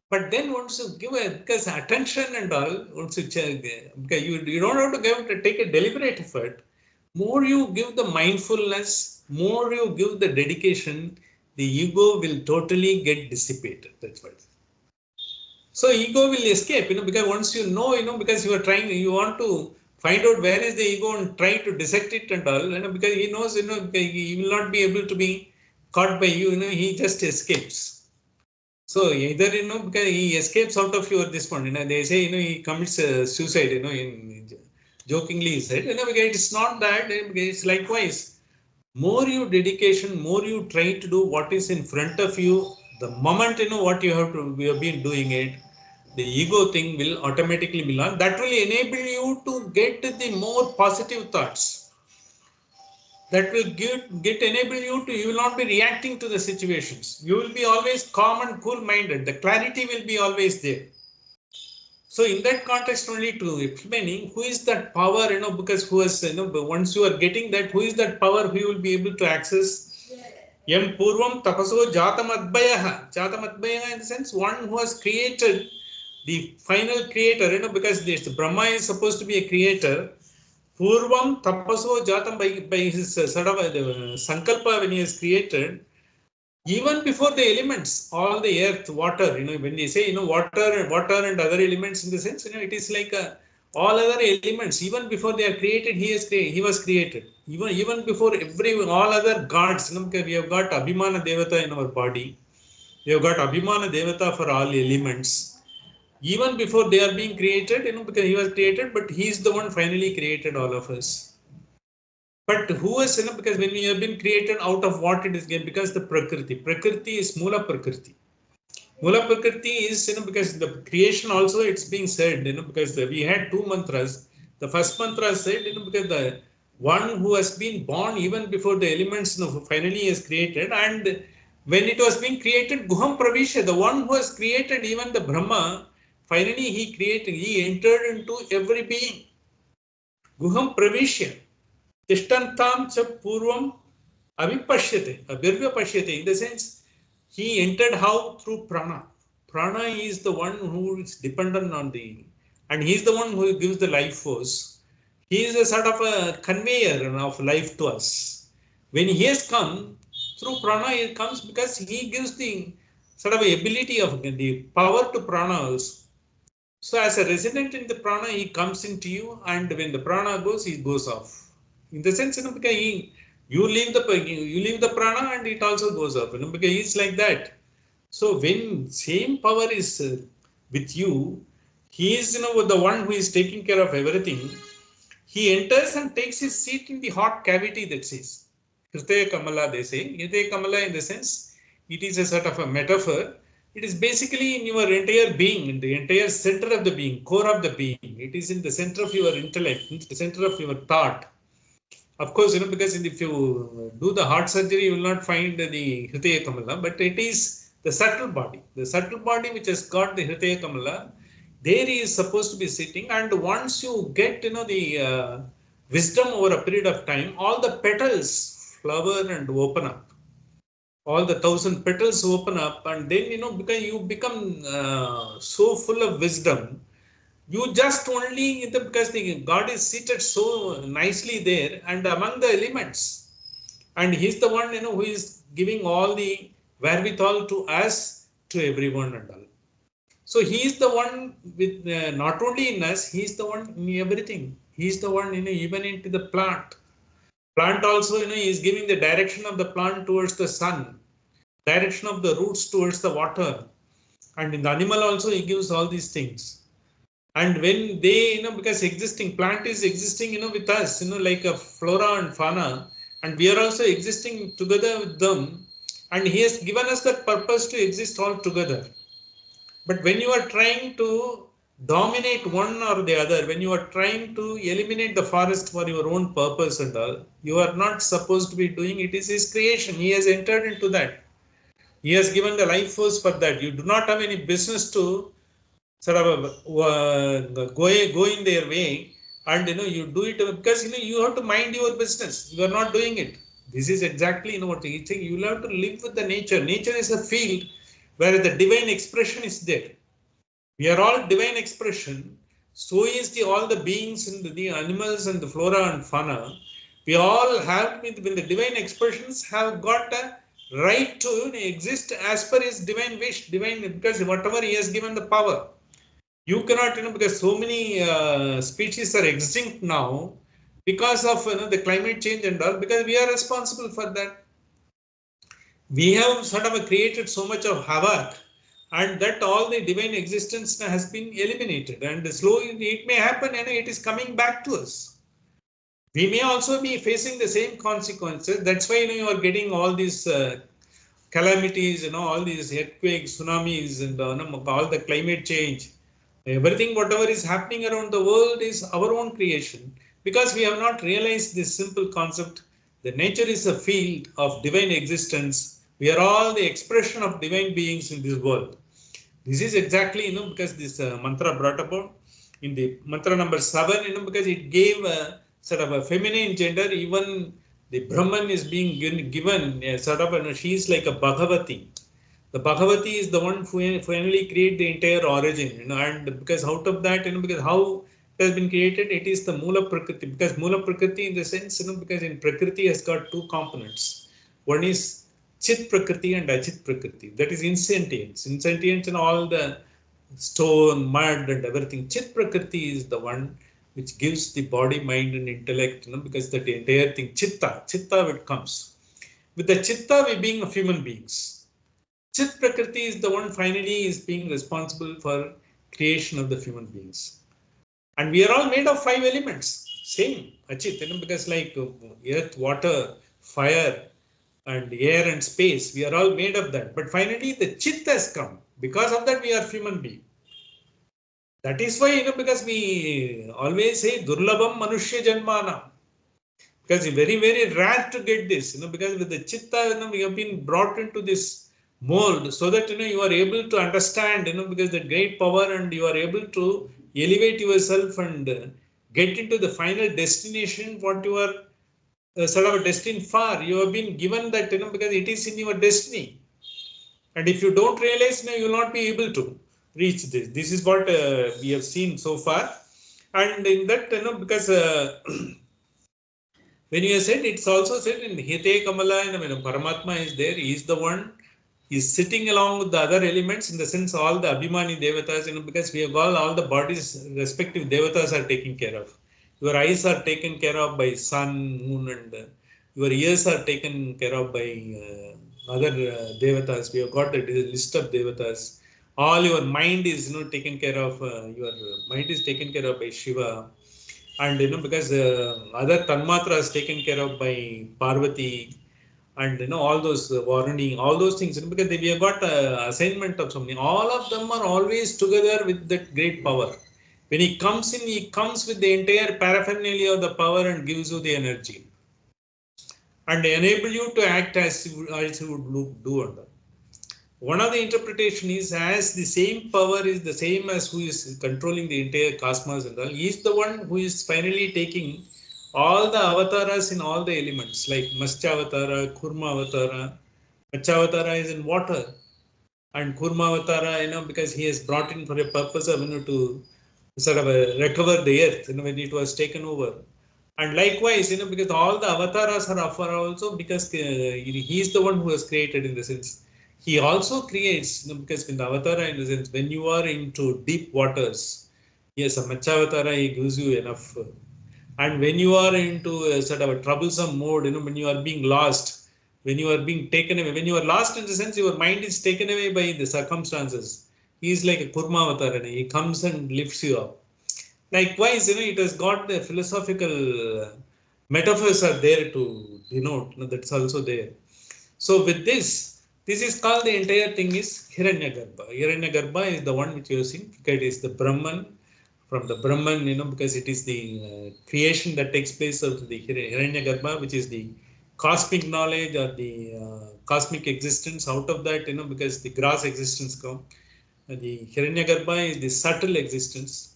But then once you give because attention and all, once you because you don't have to take a deliberate effort. More you give the mindfulness, more you give the dedication, the ego will totally get dissipated. That's what. So ego will escape, because once you know, because you are trying, you want to find out where is the ego and try to dissect it and all, because he knows, he will not be able to be caught by you, he just escapes. So either, because he escapes out of this one, they say, he commits suicide, jokingly he said, because it's not that, it's likewise. more you dedication, more you try to do what is in front of you, the moment you know what you have been doing it, the ego thing will automatically be on. That will enable you to get the more positive thoughts. That will get enable you to, you will not be reacting to the situations. You will be always calm and cool minded. The clarity will be always there. So in that context only to explaining who is that power, because who has, once you are getting that, who is that power who will be able to access? Yam Purvam Tapaso Jatam Adbhayaha. Jatam Adbhayaha in the sense one who has created the final creator, because this Brahma is supposed to be a creator. Purvam Tapaso Jatam by his sort of Sankalpa when he has created, even before the elements, all the earth, water, when they say, water and other elements in the sense, it is like all other elements, even before they are created, he was created. Even before all other gods, because we have got Abhimana Devata in our body. We have got Abhimana Devata for all elements. Even before they are being created, because he was created, but he is the one finally created all of us. But who is, because when we have been created out of what it is, because the Prakriti is Mula Prakriti. Mula Prakriti is, because the creation also it's being said, because we had two mantras. The first mantra said, because the one who has been born even before the elements finally is created, and when it was being created, Guham Pravisha, the one who has created even the Brahma, finally he entered into every being. Guham Pravisha. Tishtantam cha purvam avipashyate, avirvyapashyate. In the sense, he entered how? Through prana. Prana is the one who is dependent on and he is the one who gives the life force. He is a sort of a conveyor of life to us. When he has come, through prana he comes because he gives the sort of ability of the power to prana also. So as a resident in the prana, he comes into you, and when the prana goes, he goes off. In the sense, because you leave the prana, and it also goes off. Because he's like that. So when same power is with you, he is the one who is taking care of everything. He enters and takes his seat in the heart cavity. That says, Hritaya Kamala. They say Hritaya Kamala in the sense it is a sort of a metaphor. It is basically in your entire being, in the entire center of the being, core of the being. It is in the center of your intellect, in the center of your thought. Of course, because if you do the heart surgery, you will not find the Hritaya Kamala, but it is the subtle body. The subtle body which has got the Hritaya Kamala, there he is supposed to be sitting. And once you get, the wisdom over a period of time, all the petals flower and open up. All the 1,000 petals open up, and then because you become so full of wisdom, you just only because the God is seated so nicely there and among the elements, and he's the one who is giving all the wherewithal to us, to everyone and all. So he is the one with not only in us, he is the one in everything. He is the one even into the plant also, he is giving the direction of the plant towards the sun, direction of the roots towards the water, and in the animal also he gives all these things. And when they because existing plant is existing with us, like a flora and fauna, and we are also existing together with them, and he has given us that purpose to exist all together. But when you are trying to dominate one or the other, when you are trying to eliminate the forest for your own purpose and all, you are not supposed to be doing it. Is his creation, he has entered into that. He has given the life force for that. You do not have any business to sort of go in their way, and you do it because you have to mind your business. You are not doing it. This is exactly what he is saying. You will have to live with the nature. Nature is a field where the divine expression is there. We are all divine expression. So is all the beings and the animals and the flora and fauna. We all have, when the divine expressions have got a right to exist as per his divine wish, divine, because whatever he has given the power. You cannot, because so many species are extinct now because of the climate change and all, because we are responsible for that. We have sort of created so much of havoc, and that all the divine existence has been eliminated, and slowly it may happen and it is coming back to us. We may also be facing the same consequences. That's why you are getting all these calamities, all these earthquakes, tsunamis, and all the climate change. Everything, whatever is happening around the world is our own creation, because we have not realized this simple concept. The nature is a field of divine existence. We are all the expression of divine beings in this world. This is exactly, because this mantra brought about in the mantra number 7, because it gave a sort of a feminine gender. Even the Brahman is being given a sort of, she is like a Bhagavati. The Bhagavati is the one who finally create the entire origin, and because out of that, because how it has been created, it is the Mula Prakriti. Because Mula Prakriti in the sense, because in Prakriti has got two components. One is Chit Prakriti and Achit Prakriti. That is insentience. Insentience and all the stone, mud and everything. Chit Prakriti is the one which gives the body, mind and intellect, because that entire thing, Chitta it comes. With the Chitta, we being of human beings. Chit Prakriti is the one finally is being responsible for creation of the human beings. And we are all made of 5 elements. Same, Achit, because like earth, water, fire, and air and space, we are all made of that. But finally, the Chit has come. Because of that, we are human beings. That is why, because we always say Durlabham Manushya Janmana. Because it's very, very rare to get this, because with the Chitta, we have been brought into this mold so that, you are able to understand, because the great power, and you are able to elevate yourself and get into the final destination, what you are sort of destined for. You have been given that, because it is in your destiny. And if you don't realize, you will not be able to reach this. This is what we have seen so far. And in that, because when you said, it's also said in Hite Kamala, and when Paramatma is there, he is the one, he is sitting along with the other elements, in the sense all the Abhimani Devatas, because we have all the bodies, respective Devatas are taken care of. Your eyes are taken care of by sun, moon, and your ears are taken care of by other Devatas. We have got a list of Devatas. All your mind is taken care of, your mind is taken care of by Shiva. And because other tanmatra is taken care of by Parvati, and all those Varuni, all those things, because we have got assignment of something. All of them are always together with that great power. When he comes in, he comes with the entire paraphernalia of the power and gives you the energy and enable you to act as you would do under. One of the interpretation is, as the same power is the same as who is controlling the entire cosmos and all, he is the one who is finally taking all the avatars in all the elements, like Matsya Avatara, Kurma Avatara. Matsya Avatara is in water, and Kurma Avatara, because he has brought in for a purpose of, to sort of recover the earth, when it was taken over. And likewise, because all the avatars are offered also, because he is the one who has created, in the sense. He also creates, because in the avatar, in the sense, when you are into deep waters, yes, a Machavatara, he gives you enough. And when you are into a sort of a troublesome mode, when you are being lost, when you are being taken away, when you are lost, in the sense your mind is taken away by the circumstances. He is like a Kurmavatar, he comes and lifts you up. Likewise, it has got the philosophical metaphors are there to denote, that's also there. So with this is called, the entire thing is Hiranyagarbha. Hiranyagarbha is the one which you have seen. It is the Brahman. From the Brahman, because it is the creation that takes place of the Hiranyagarbha, which is the cosmic knowledge or the cosmic existence. Out of that, because the gross existence come. The Hiranyagarbha is the subtle existence.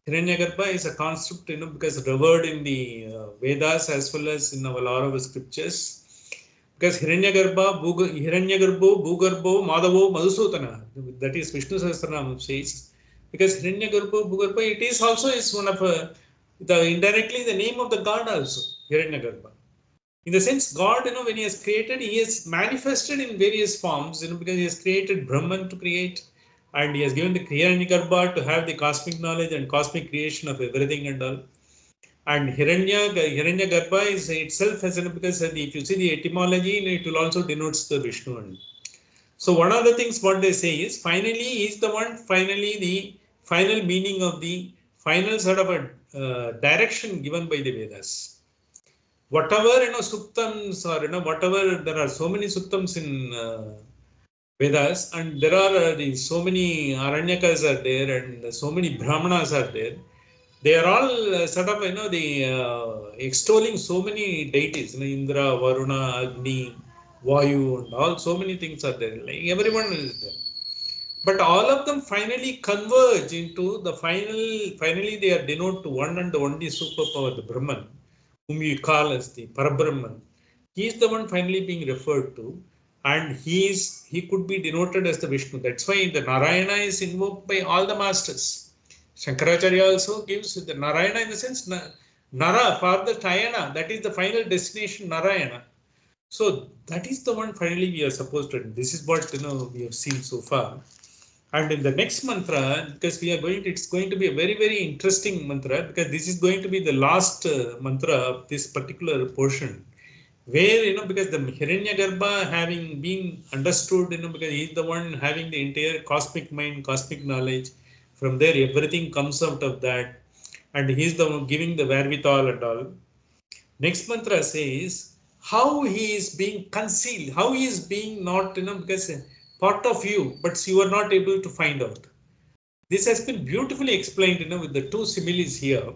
Hiranyagarbha is a concept, because revered in the Vedas as well as in our lot of scriptures. Because Hiranyagarbho, Bhugarbho, Madhavo, Madhusudana, that is Vishnu Sahasranam says. Because Hiranyagarbho, Bhugarbho, it is also is one of indirectly the name of the God also, Hiranyagarbha. In the sense, God, when he has created, he has manifested in various forms, because he has created Brahman to create, and he has given the Hiranyagarbha to have the cosmic knowledge and cosmic creation of everything and all. And Hiranyagarbha is itself as because if you see the etymology, it will also denotes the Vishnu. So one of the things what they say is, finally is the one, finally the final meaning of the final sort of a direction given by the Vedas. whatever suktams or whatever, there are so many suktams in Vedas, and there are so many Aranyakas are there, and so many Brahmanas are there. They are all sort of the extolling so many deities, Indra, Varuna, Agni, Vayu, and all so many things are there. Like everyone is there. But all of them finally converge into the finally they are denoted to one and the only superpower, the Brahman, whom we call as the Parabrahman. He is the one finally being referred to, and he could be denoted as the Vishnu. That's why the Narayana is invoked by all the masters. Shankaracharya also gives the Narayana in the sense Nara for the Tayana, that is the final destination, Narayana. So that is the one finally we are supposed to. This is what we have seen so far. And in the next mantra, because it's going to be a very, very interesting mantra, because this is going to be the last mantra of this particular portion, where, because the Hiranyagarbha having been understood, because he is the one having the entire cosmic mind, cosmic knowledge, from there everything comes out of that, and he is the one giving the wherewithal and all. Next mantra says how he is being concealed, how he is being not, because part of you, but you are not able to find out. This has been beautifully explained, with the two similes here.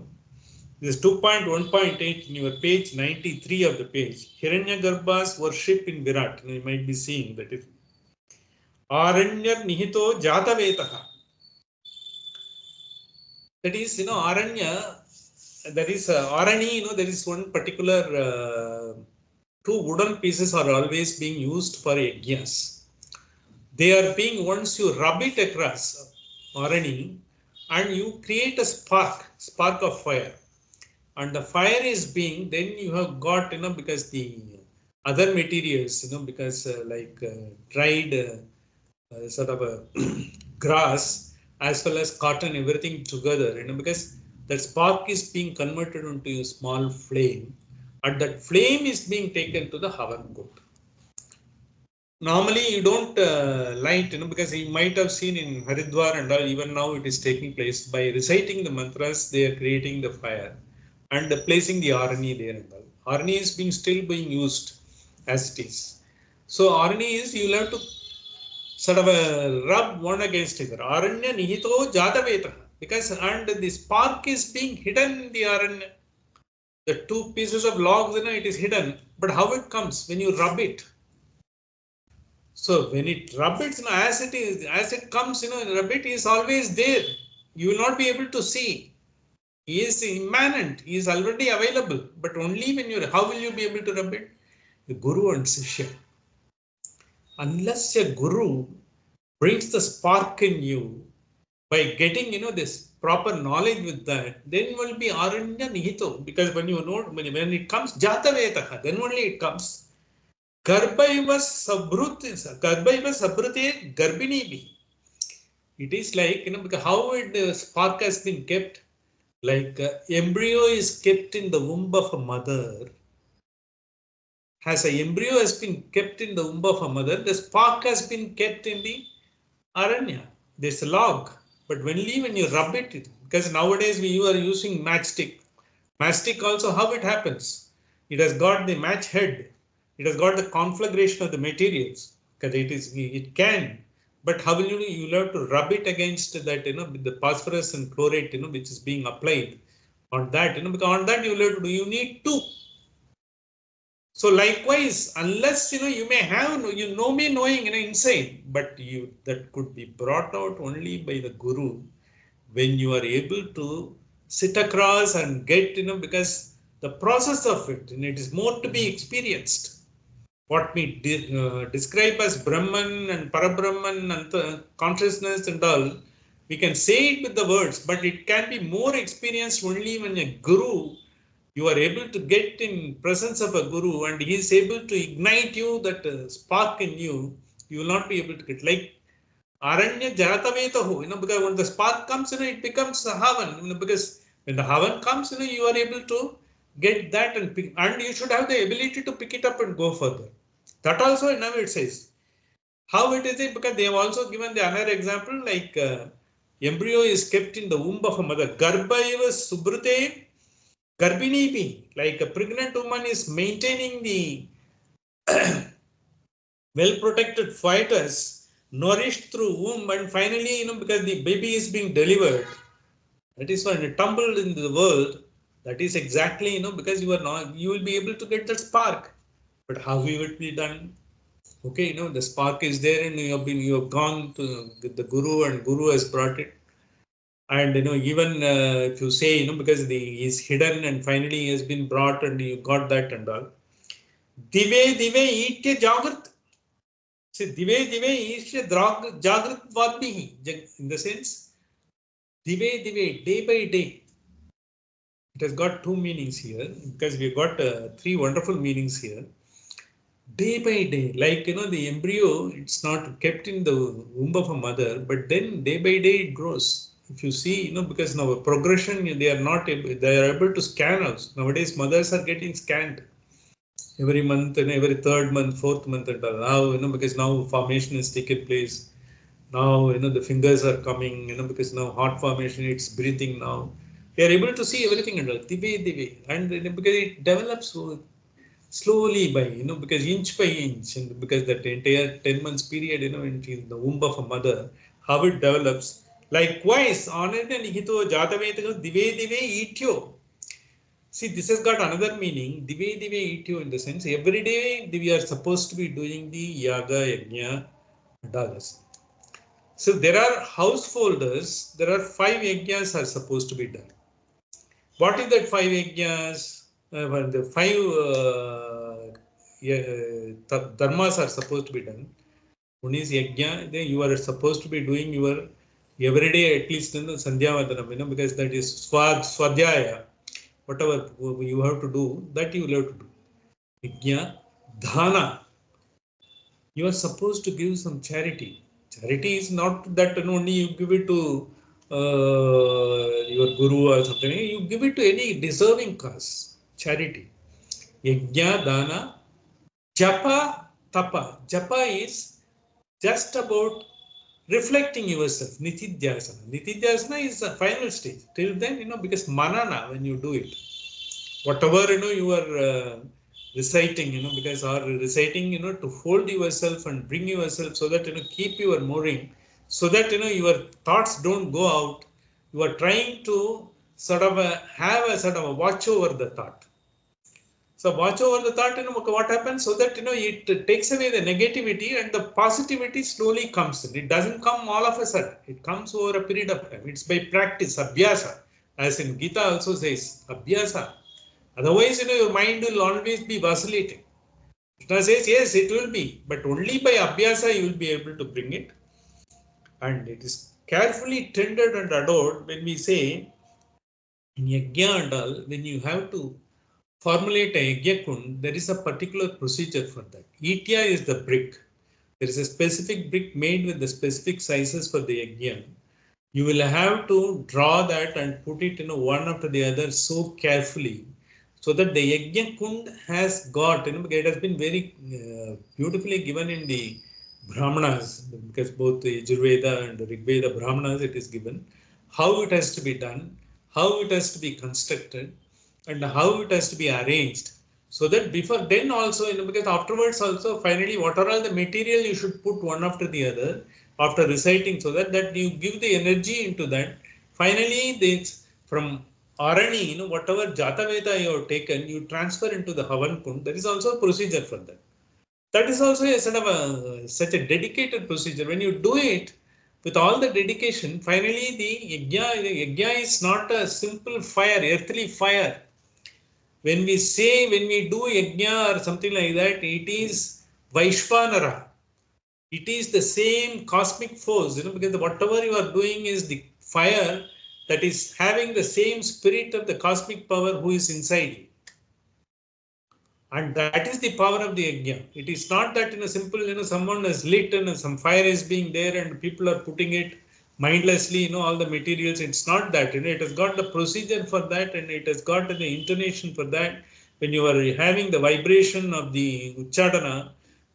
This 2.1.8 in your page 93 of the page. Hiranyagarbha's worship in Virat. You might be seeing that is Aranya Nihito Jatavetaha. That is, Aranya, that is Arani, there is one particular two wooden pieces are always being used for yajnas. They are being, once you rub it across Arani, and you create a spark of fire. And the fire is being, then you have got, because the other materials, because like dried sort of a grass as well as cotton, everything together, because that spark is being converted into a small flame, and that flame is being taken to the Havan goat. Normally you don't light, because you might have seen in Haridwar and all, even now it is taking place. By reciting the mantras, they are creating the fire and placing the Arani there and all. Arani is still being used as it is. So Arani is, you'll have to sort of rub one against the other. Aranya Nihito Jataveta. Because, and the spark is being hidden in the Aranya. The two pieces of logs, it is hidden. But how it comes? When you rub it. So when it rubs, as it comes, rub it is always there. You will not be able to see. He is immanent. He is already available. But only when how will you be able to rub it? The Guru and Sishya. Unless a Guru brings the spark in you by getting, this proper knowledge with that, then will be Aranya Nihito. Because when you know, when it comes Jatavetaha, then only it comes. Garbhaiva sabrute garbhini. It is like, because how the spark has been kept, like embryo is kept in the womb of a mother. As an embryo has been kept in the womb of a mother, the spark has been kept in the Aranya, this log. But only when you rub it, because nowadays you are using matchstick. Matchstick also, how it happens? It has got the match head. It has got the conflagration of the materials. Because it can. But how will you'll have to rub it against that, with the phosphorus and chlorate, which is being applied on that, because on that you need two. So likewise, unless you may have me knowing inside, but that could be brought out only by the Guru when you are able to sit across and get, because the process of it, it is more to be experienced. What we describe as Brahman and Parabrahman and consciousness and all, we can say it with the words, but it can be more experienced only when a Guru, you are able to get in presence of a Guru and he is able to ignite you, that spark in you, you will not be able to get. Like Aranya Jaratavetaho, because when the spark comes, it becomes a Havan, because when the Havan comes, you are able to get that and pick, and you should have the ability to pick it up and go further. That also now it says. How it is it? Because they have also given the another example, like embryo is kept in the womb of a mother. Garbhaiva subrute Garbhini being, like a pregnant woman is maintaining the well-protected fetus, nourished through womb, and finally, because the baby is being delivered, that is when it tumbled into the world. That is exactly, because you are not, you will be able to get that spark. But how will it be done? Okay, the spark is there, and you have gone to the guru, and guru has brought it. And even if you say, because the is hidden, and finally he has been brought, and you got that and all. Dive dive itya jagrat. See, dive dive itya jagrat vadbihi. In the sense, dive dive, day by day. It has got two meanings here, because we've got three wonderful meanings here. Day by day, like the embryo, it's not kept in the womb of a mother, but then day by day it grows. If you see, because now progression, they are not able, they are able to scan us. Nowadays, mothers are getting scanned every month, and every third month, fourth month, and all. Now, because now formation has taken place. Now, the fingers are coming, because now heart formation, it's breathing now. They are able to see everything and all, the way, and because it develops slowly by, because inch by inch, and because that entire 10 months period, in the womb of a mother, how it develops. Likewise, ananda nihito jatavetaka dive dive ityo. See, this has got another meaning. Dive dive ityo, in the sense, every day we are supposed to be doing the yaga, yajna, and others. So there are householders, there are 5 yajnas are supposed to be done. What is that 5 yajnas? The 5 dharmas are supposed to be done. One is yajna, then you are supposed to be doing your every day, at least in the sandhya vandanam, because that is swadhyaya. Whatever you have to do, that you will have to do. Yajna, dhana. You are supposed to give some charity. Charity is not that only you give it to your guru or something. You give it to any deserving cause. Charity. Yajna, dana, japa, tapa. Japa is just about reflecting yourself. Nitidhyasana. Nitidhyasana is the final stage. Till then, because manana, when you do it, whatever you are reciting, because or reciting, to hold yourself and bring yourself, so that keep your mooring, so that your thoughts don't go out. You are trying to sort of have a sort of a watch over the thought. So watch over the thought, what happens, so that it takes away the negativity, and the positivity slowly comes in. It doesn't come all of a sudden. It comes over a period of time. It's by practice, abhyasa. As in Gita also says, abhyasa. Otherwise, your mind will always be vacillating. Krishna says, yes, it will be, but only by abhyasa you will be able to bring it. And it is carefully tended and adored when we say, in yajna and all, when you have to formulate a yajna kund, there is a particular procedure for that. Itya is the brick. There is a specific brick made with the specific sizes for the yajna. You will have to draw that and put it one after the other so carefully, so that the yajna kund has got, because it has been very beautifully given in the Brahmanas, because both the Yajurveda and the Rigveda Brahmanas, it is given how it has to be done, how it has to be constructed, and how it has to be arranged. So that before then also, because afterwards also, finally, what are all the material you should put one after the other after reciting, so that you give the energy into that. Finally, this from Arani, whatever Jata Veda you have taken, you transfer into the Havan Kund. There is also a procedure for that. That is also a sort of such a dedicated procedure. When you do it with all the dedication, finally the yajna is not a simple fire, earthly fire. When we do yajna or something like that, it is Vaishvanara. It is the same cosmic force, because whatever you are doing is the fire that is having the same spirit of the cosmic power who is inside you. And that is the power of the yajna. It is not that simple, someone has lit and some fire is being there and people are putting it mindlessly, all the materials. It's not that. It has got the procedure for that, and it has got the intonation for that. When you are having the vibration of the uchadana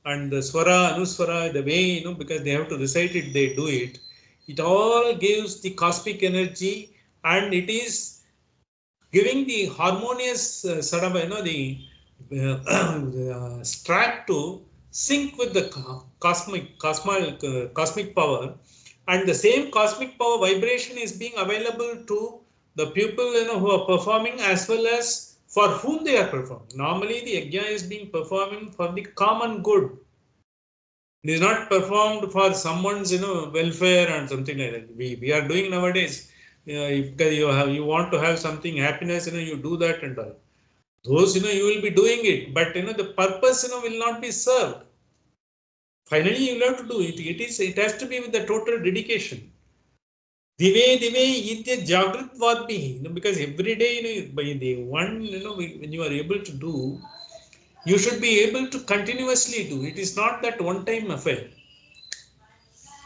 and the swara, anuswara, the way, because they have to recite it, they do it. It all gives the cosmic energy, and it is giving the harmonious sort of, the strap to sync with the cosmic power, and the same cosmic power vibration is being available to the people, who are performing, as well as for whom they are performing. Normally, the yajna is being performing for the common good. It is not performed for someone's, welfare and something like that. We are doing nowadays. Because you want to have something happiness, you do that and all. Those, you will be doing it, but the purpose, will not be served. Finally, you will have to do it. It has to be with the total dedication. Dive idya jagrat vadbi, because every day, by the one, when you are able to do, you should be able to continuously do. It is not that one-time affair.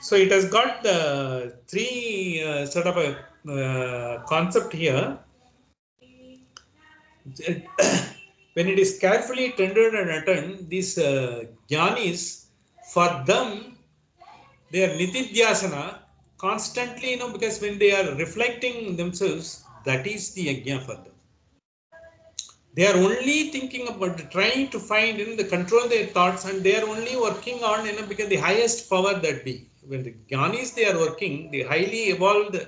So it has got the three sort of a concept here. When it is carefully tendered and attended, these jnanis, for them, they are nitidhyasana, constantly, because when they are reflecting themselves, that is the yajna for them. They are only thinking about trying to find, the control their thoughts, and they are only working on, because the highest power that be. When the jnanis, they are working, the highly evolved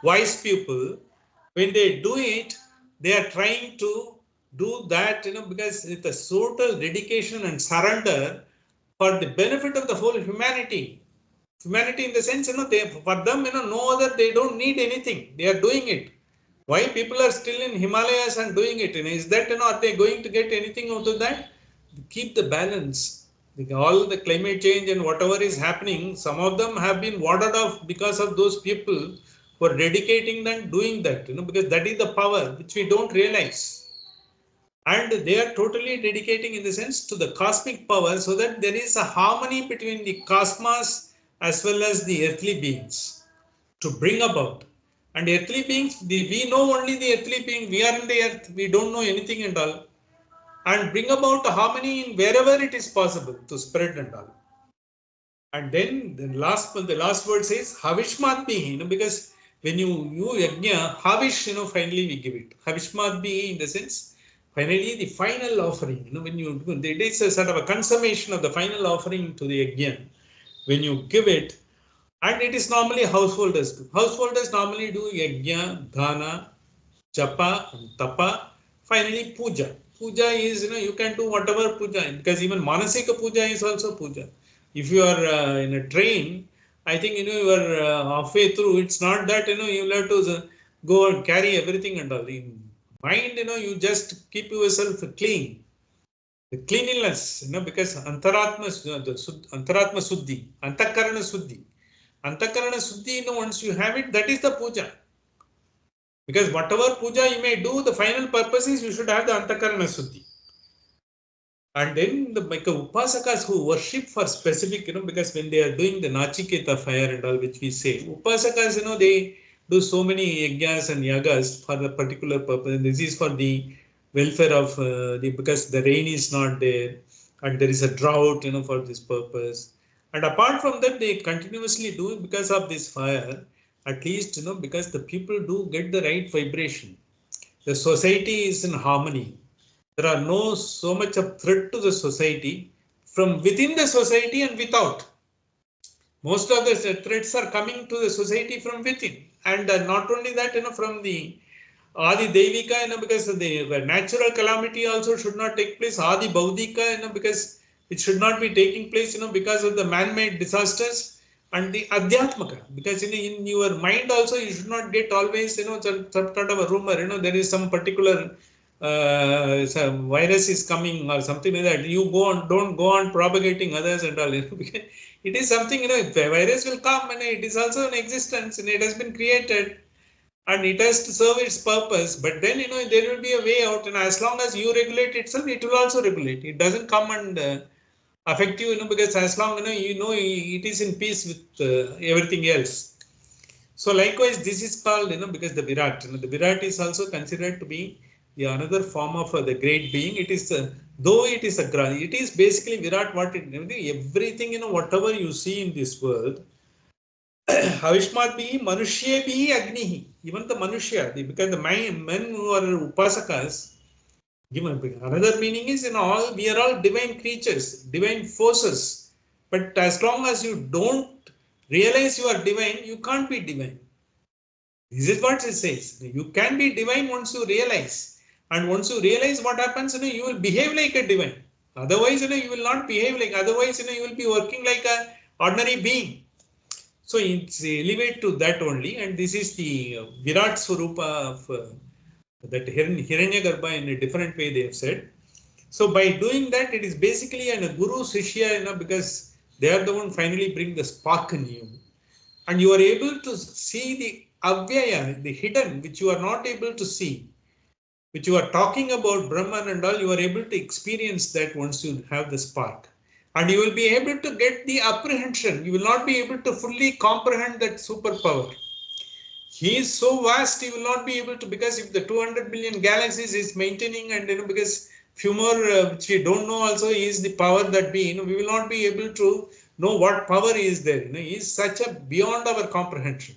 wise people, when they do it, they are trying to do that, because with a total dedication and surrender for the benefit of the whole humanity. Humanity in the sense, for them, no other, they don't need anything. They are doing it. Why people are still in Himalayas and doing it? Is that, are they going to get anything out of that? Keep the balance. All the climate change and whatever is happening, some of them have been warded off because of those people who are dedicating and doing that, because that is the power which we don't realize. And they are totally dedicating in the sense to the cosmic power, so that there is a harmony between the cosmos as well as the earthly beings to bring about. And earthly beings, we know only the earthly being, we are in the earth, we don't know anything and all. And bring about harmony in wherever it is possible to spread and all. And then the last word says Havishmat Bihi, because when you yajna, Havish, finally we give it. Havishmat Bihi, in the sense, finally the final offering, when you do, it is a sort of a consummation of the final offering to the yajna. When you give it, and it is normally householders do. Householders normally do yajna, dhana, japa, and tapa. Finally, puja. Puja is, you can do whatever puja, because even manasika puja is also puja. If you are in a train, I think, you are halfway through. It's not that, you will have to go and carry everything and all. In mind, you just keep yourself clean. The cleanliness, because antaratma suddhi, antakarana suddhi. Antakarana suddhi, once you have it, that is the puja. Because whatever puja you may do, the final purpose is you should have the antakarana suddhi. And then the upasakas who worship for specific, because when they are doing the Nachiketa fire and all, which we say, upasakas, they do so many yajnas and yagas for the particular purpose. And this is for the welfare of because the rain is not there and there is a drought, for this purpose. And apart from that, they continuously do it because of this fire, at least, because the people do get the right vibration. The society is in harmony. There are no so much of threat to the society from within the society and without. Most of the threats are coming to the society from within, and not only that, from the Adi Devika, because the natural calamity also should not take place. Adi Baudika, because it should not be taking place, because of the man-made disasters, and the Adhyatmaka, because in your mind also you should not get always, some sort of a rumor, there is some particular some virus is coming or something like that. You don't go on propagating others and all. Because it is something, if the virus will come, and it is also in existence, and it has been created, and it has to serve its purpose. But then, there will be a way out, and as long as you regulate itself, it will also regulate. It doesn't come and affect you, because as long it is in peace with everything else. So likewise, this is called, because the Virat, the Virat is also considered to be the another form of the great being. It is, though it is it is basically Virat. What it, everything, whatever you see in this world, Havishmat Manushya Bihi Agnihi. Even the Manushya, because the men who are Upasakas, given another meaning is we are all divine creatures, divine forces. But as long as you don't realize you are divine, you can't be divine. This is what it says. You can be divine once you realize. And once you realize what happens, you will behave like a divine. Otherwise, you will not behave like, otherwise, you will be working like a ordinary being. So it's elevate to that only. And this is the Virat Swarupa of that Hiranyagarbha in a different way they have said. So by doing that, it is basically a Guru Shishya, because they are the one finally bring the spark in you. And you are able to see the avyaya, the hidden, which you are not able to see, which you are talking about Brahman and all, you are able to experience that once you have the spark. And you will be able to get the apprehension. You will not be able to fully comprehend that superpower. He is so vast, he will not be able to, because if the 200 million galaxies is maintaining, and because few more which we don't know also is the power that we will not be able to know what power is there. He is such a beyond our comprehension.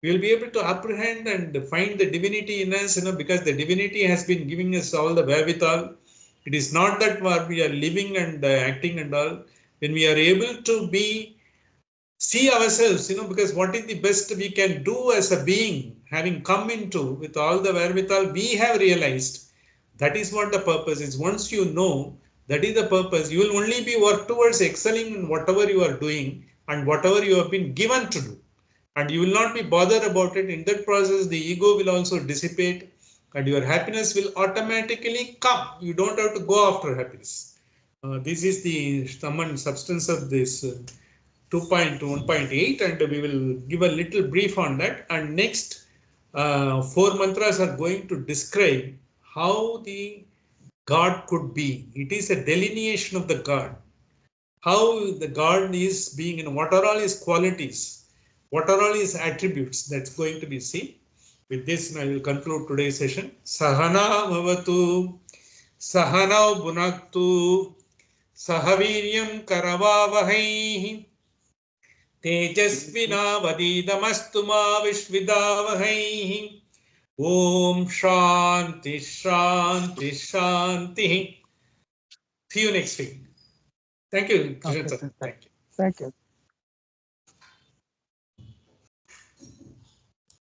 We will be able to apprehend and find the divinity in us, because the divinity has been giving us all the wherewithal. It is not that we are living and acting and all. When we are able to be see ourselves, because what is the best we can do as a being, having come into with all the wherewithal we have realized, that is what the purpose is. Once you know that is the purpose, you will only be work towards excelling in whatever you are doing and whatever you have been given to do. And you will not be bothered about it. In that process, the ego will also dissipate and your happiness will automatically come. You don't have to go after happiness. This is the substance of this 2.1.8, and we will give a little brief on that. And next, 4 mantras are going to describe how the God could be. It is a delineation of the God. How the God is being, what are all his qualities, what are all his attributes, that's going to be seen. With this, I will conclude today's session. Sahana Bhavatu, Sahana Bhunaktu, Sahaviryam Karavavahai, तेजस्विनावधीतमस्तु मा विश्विदावहैः. Om Shanti Shanti Shanti. See you next week. Thank you, Krishna. Okay, sir. Thank you. Thank you.